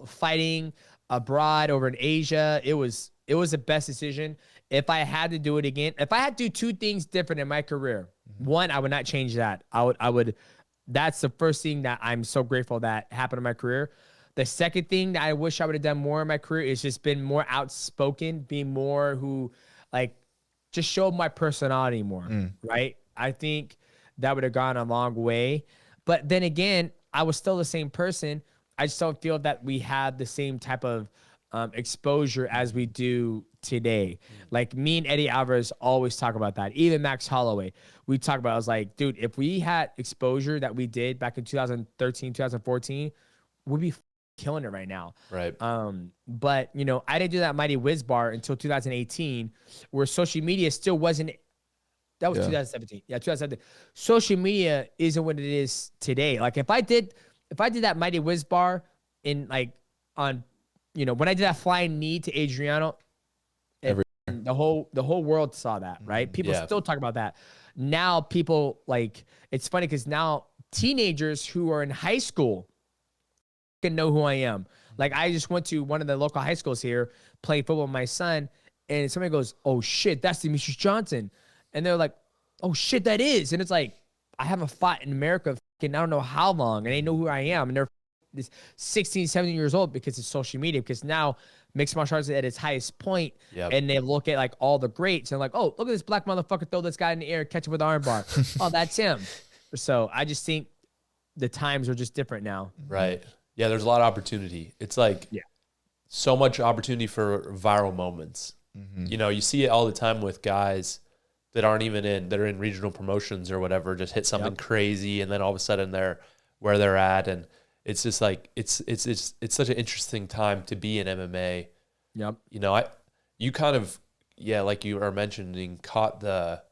fighting abroad over in Asia. It was the best decision. If I had to do it again, if I had to do 2 things different in my career, one, I would not change that. I would, that's the first thing that I'm so grateful that happened in my career. The second thing that I wish I would have done more in my career is just been more outspoken, being more who, like, just showed my personality more, right? I think that would have gone a long way. But then again, I was still the same person. I just don't feel that we had the same type of exposure as we do today. Like, me and Eddie Alvarez always talk about that. Even Max Holloway, we talk about, I was like, dude, if we had exposure that we did back in 2013, 2014, we'd be killing it right now. Right. But, you know, I didn't do that Mighty Whiz bar until 2018, where social media still wasn't. That was 2017. Yeah, 2017. Social media isn't what it is today. Like, if I did that Mighty Whiz bar in, like, on, you know, when I did that flying knee to Adriano, the whole world saw that, right? People still talk about that. Now people, like, it's funny because now teenagers who are in high school can know who I am. Like, I just went to one of the local high schools here, playing football with my son, and somebody goes, "Oh shit, that's Demetrious Johnson," and they're like, "Oh shit, that is," and it's like, I haven't fought in America fucking I don't know how long, and they know who I am, and they're 16, 17 years old because it's social media. Because now mixed martial arts is at its highest point, and they look at, like, all the greats and like, oh, look at this black motherfucker throw this guy in the air, catch him with an arm bar. Oh, that's him. So I just think the times are just different now. Right. Yeah, there's a lot of opportunity. It's like so much opportunity for viral moments. You know, you see it all the time with guys that aren't even that are in regional promotions or whatever, just hit something crazy, and then all of a sudden they're where they're at, and it's just like it's such an interesting time to be in MMA. Yep. You know, you kind of like you are mentioning, caught the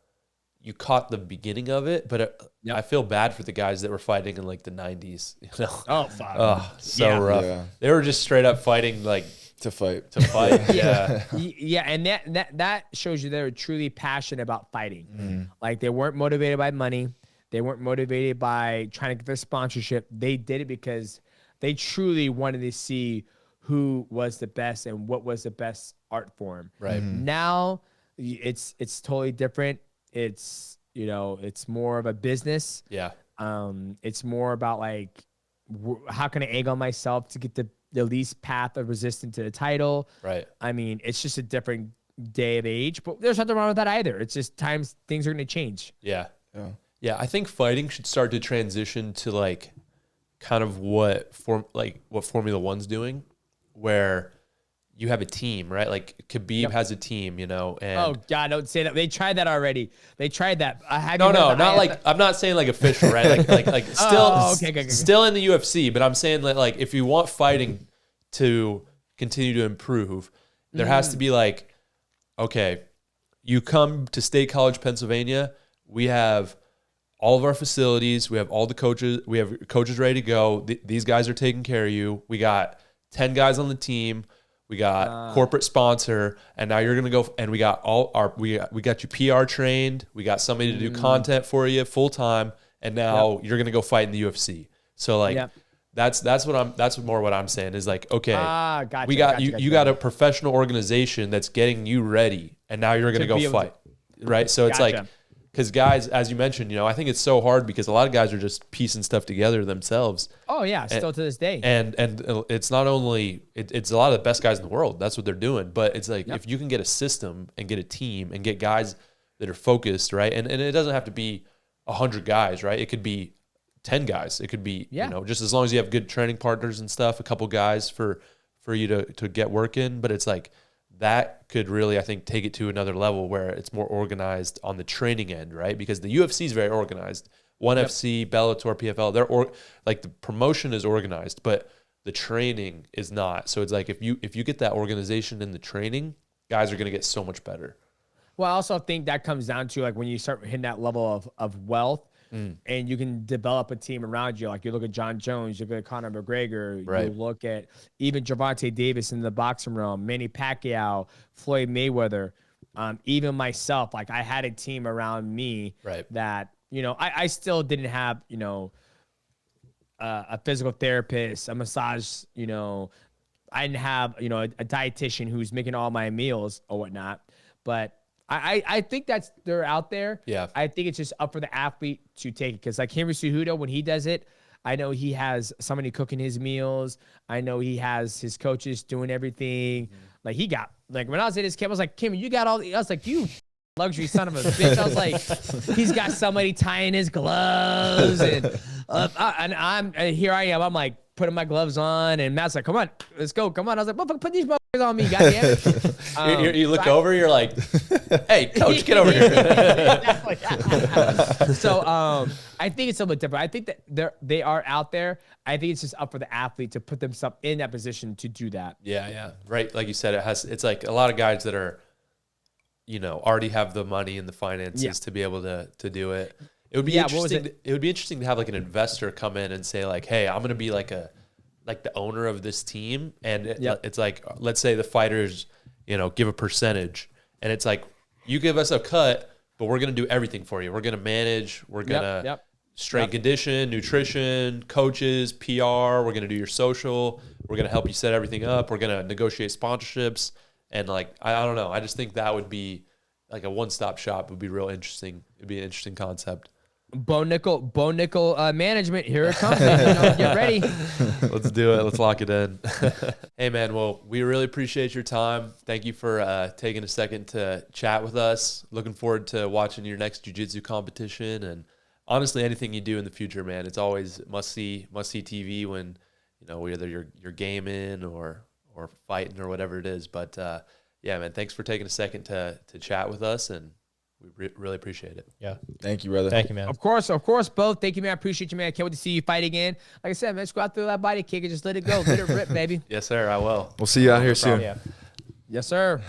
beginning of it, but I feel bad for the guys that were fighting in, like, the 90s. You know, oh fuck, rough. Yeah. They were just straight up fighting, like, to fight. Yeah, and that shows you they were truly passionate about fighting. Like, they weren't motivated by money. They weren't motivated by trying to get their sponsorship. They did it because they truly wanted to see who was the best and what was the best art form. Right. Now it's totally different. It's, you know, it's more of a business. Yeah. It's more about, like, how can I egg on myself to get the least path of resistance to the title. Right. I mean, it's just a different day of age, but there's nothing wrong with that either. It's just things are going to change. Yeah. Yeah, I think fighting should start to transition to, like, kind of what Formula One's doing, where you have a team, right? Like, Khabib has a team, you know. And oh God, don't say that. They tried that already. They tried that. No, not like, I'm not saying like official, right? Like still, still in the UFC. But I'm saying that, like, if you want fighting to continue to improve, there has to be, like, okay, you come to State College, Pennsylvania. We have all of our facilities. We have all the coaches. We have coaches ready to go. These guys are taking care of you. We got 10 guys on the team. We got corporate sponsor, and now you're gonna go. And we got we got you PR trained. We got somebody to do content for you full time, and now you're gonna go fight in the UFC. So, like, that's more what I'm saying is, like, okay, gotcha, we got you got a professional organization that's getting you ready, and now you're gonna go fight, right? So it's like, because guys, as you mentioned, you know, I think it's so hard because a lot of guys are just piecing stuff together themselves. Oh yeah, still to this day. And it's not only it's a lot of the best guys in the world. That's what they're doing. But it's like, if you can get a system and get a team and get guys that are focused, right? And it doesn't have to be 100 guys, right? It could be 10 guys. It could be, you know, just as long as you have good training partners and stuff, a couple guys for you to get work in. But it's like, that could really, I think, take it to another level where it's more organized on the training end, right? Because the UFC is very organized. ONE FC, Bellator, PFL, they're like, the promotion is organized, but the training is not. So it's like, if you get that organization in the training, guys are going to get so much better. Well, I also think that comes down to, like, when you start hitting that level of wealth, and you can develop a team around you. Like, you look at John Jones, you look at Conor McGregor, you look at even Gervonta Davis in the boxing realm, Manny Pacquiao, Floyd Mayweather, even myself. Like, I had a team around me that, you know, I still didn't have, you know, a physical therapist, a massage, you know, I didn't have, you know, a dietitian who's making all my meals or whatnot, but I think they're out there. Yeah. I think it's just up for the athlete to take it. Because, like, Henry Cejudo, when he does it, I know he has somebody cooking his meals. I know he has his coaches doing everything. Like he got, like when I was at his camp, I was like, Kim, you got all the, I was like, you luxury son of a bitch. I was like, he's got somebody tying his gloves and I'm here I am. I'm like putting my gloves on and Matt's like, come on, let's go. Come on. I was like, motherfucker, put these motherfuckers on me. Goddamn it. You look over, you're like, hey, coach, get over here. So I think it's a little different. I think that they are out there. I think it's just up for the athlete to put themselves in that position to do that. Yeah. Right. Like you said, it's like a lot of guys that are, already have the money and the finances to be able to do it. It would be interesting. It would be interesting to have like an investor come in and say like, hey, I'm going to be like the owner of this team. And it's like, let's say the fighters, give a percentage and it's like, you give us a cut, but we're going to do everything for you. We're going to manage. We're going to strength condition, nutrition, coaches, PR. We're going to do your social. We're going to help you set everything up. We're going to negotiate sponsorships. And like, I don't know. I just think that would be like a one-stop shop would be real interesting. It'd be an interesting concept. Bo Nickal management. Here it comes. Get ready. Let's do it. Let's lock it in. Hey man. Well, we really appreciate your time. Thank you for taking a second to chat with us. Looking forward to watching your next jiu-jitsu competition and honestly, anything you do in the future, man. It's always must see TV when, whether you're gaming or fighting or whatever it is. But yeah, man, thanks for taking a second to chat with us, and we really appreciate it. Yeah. Thank you, brother. Thank you, man. Of course, both. Thank you, man. I appreciate you, man. I can't wait to see you fight again. Like I said, man, just go out through that body kick and just let it go. Let it rip, baby. Yes, sir. I will. We'll see you out here soon. Yeah. Yes, sir.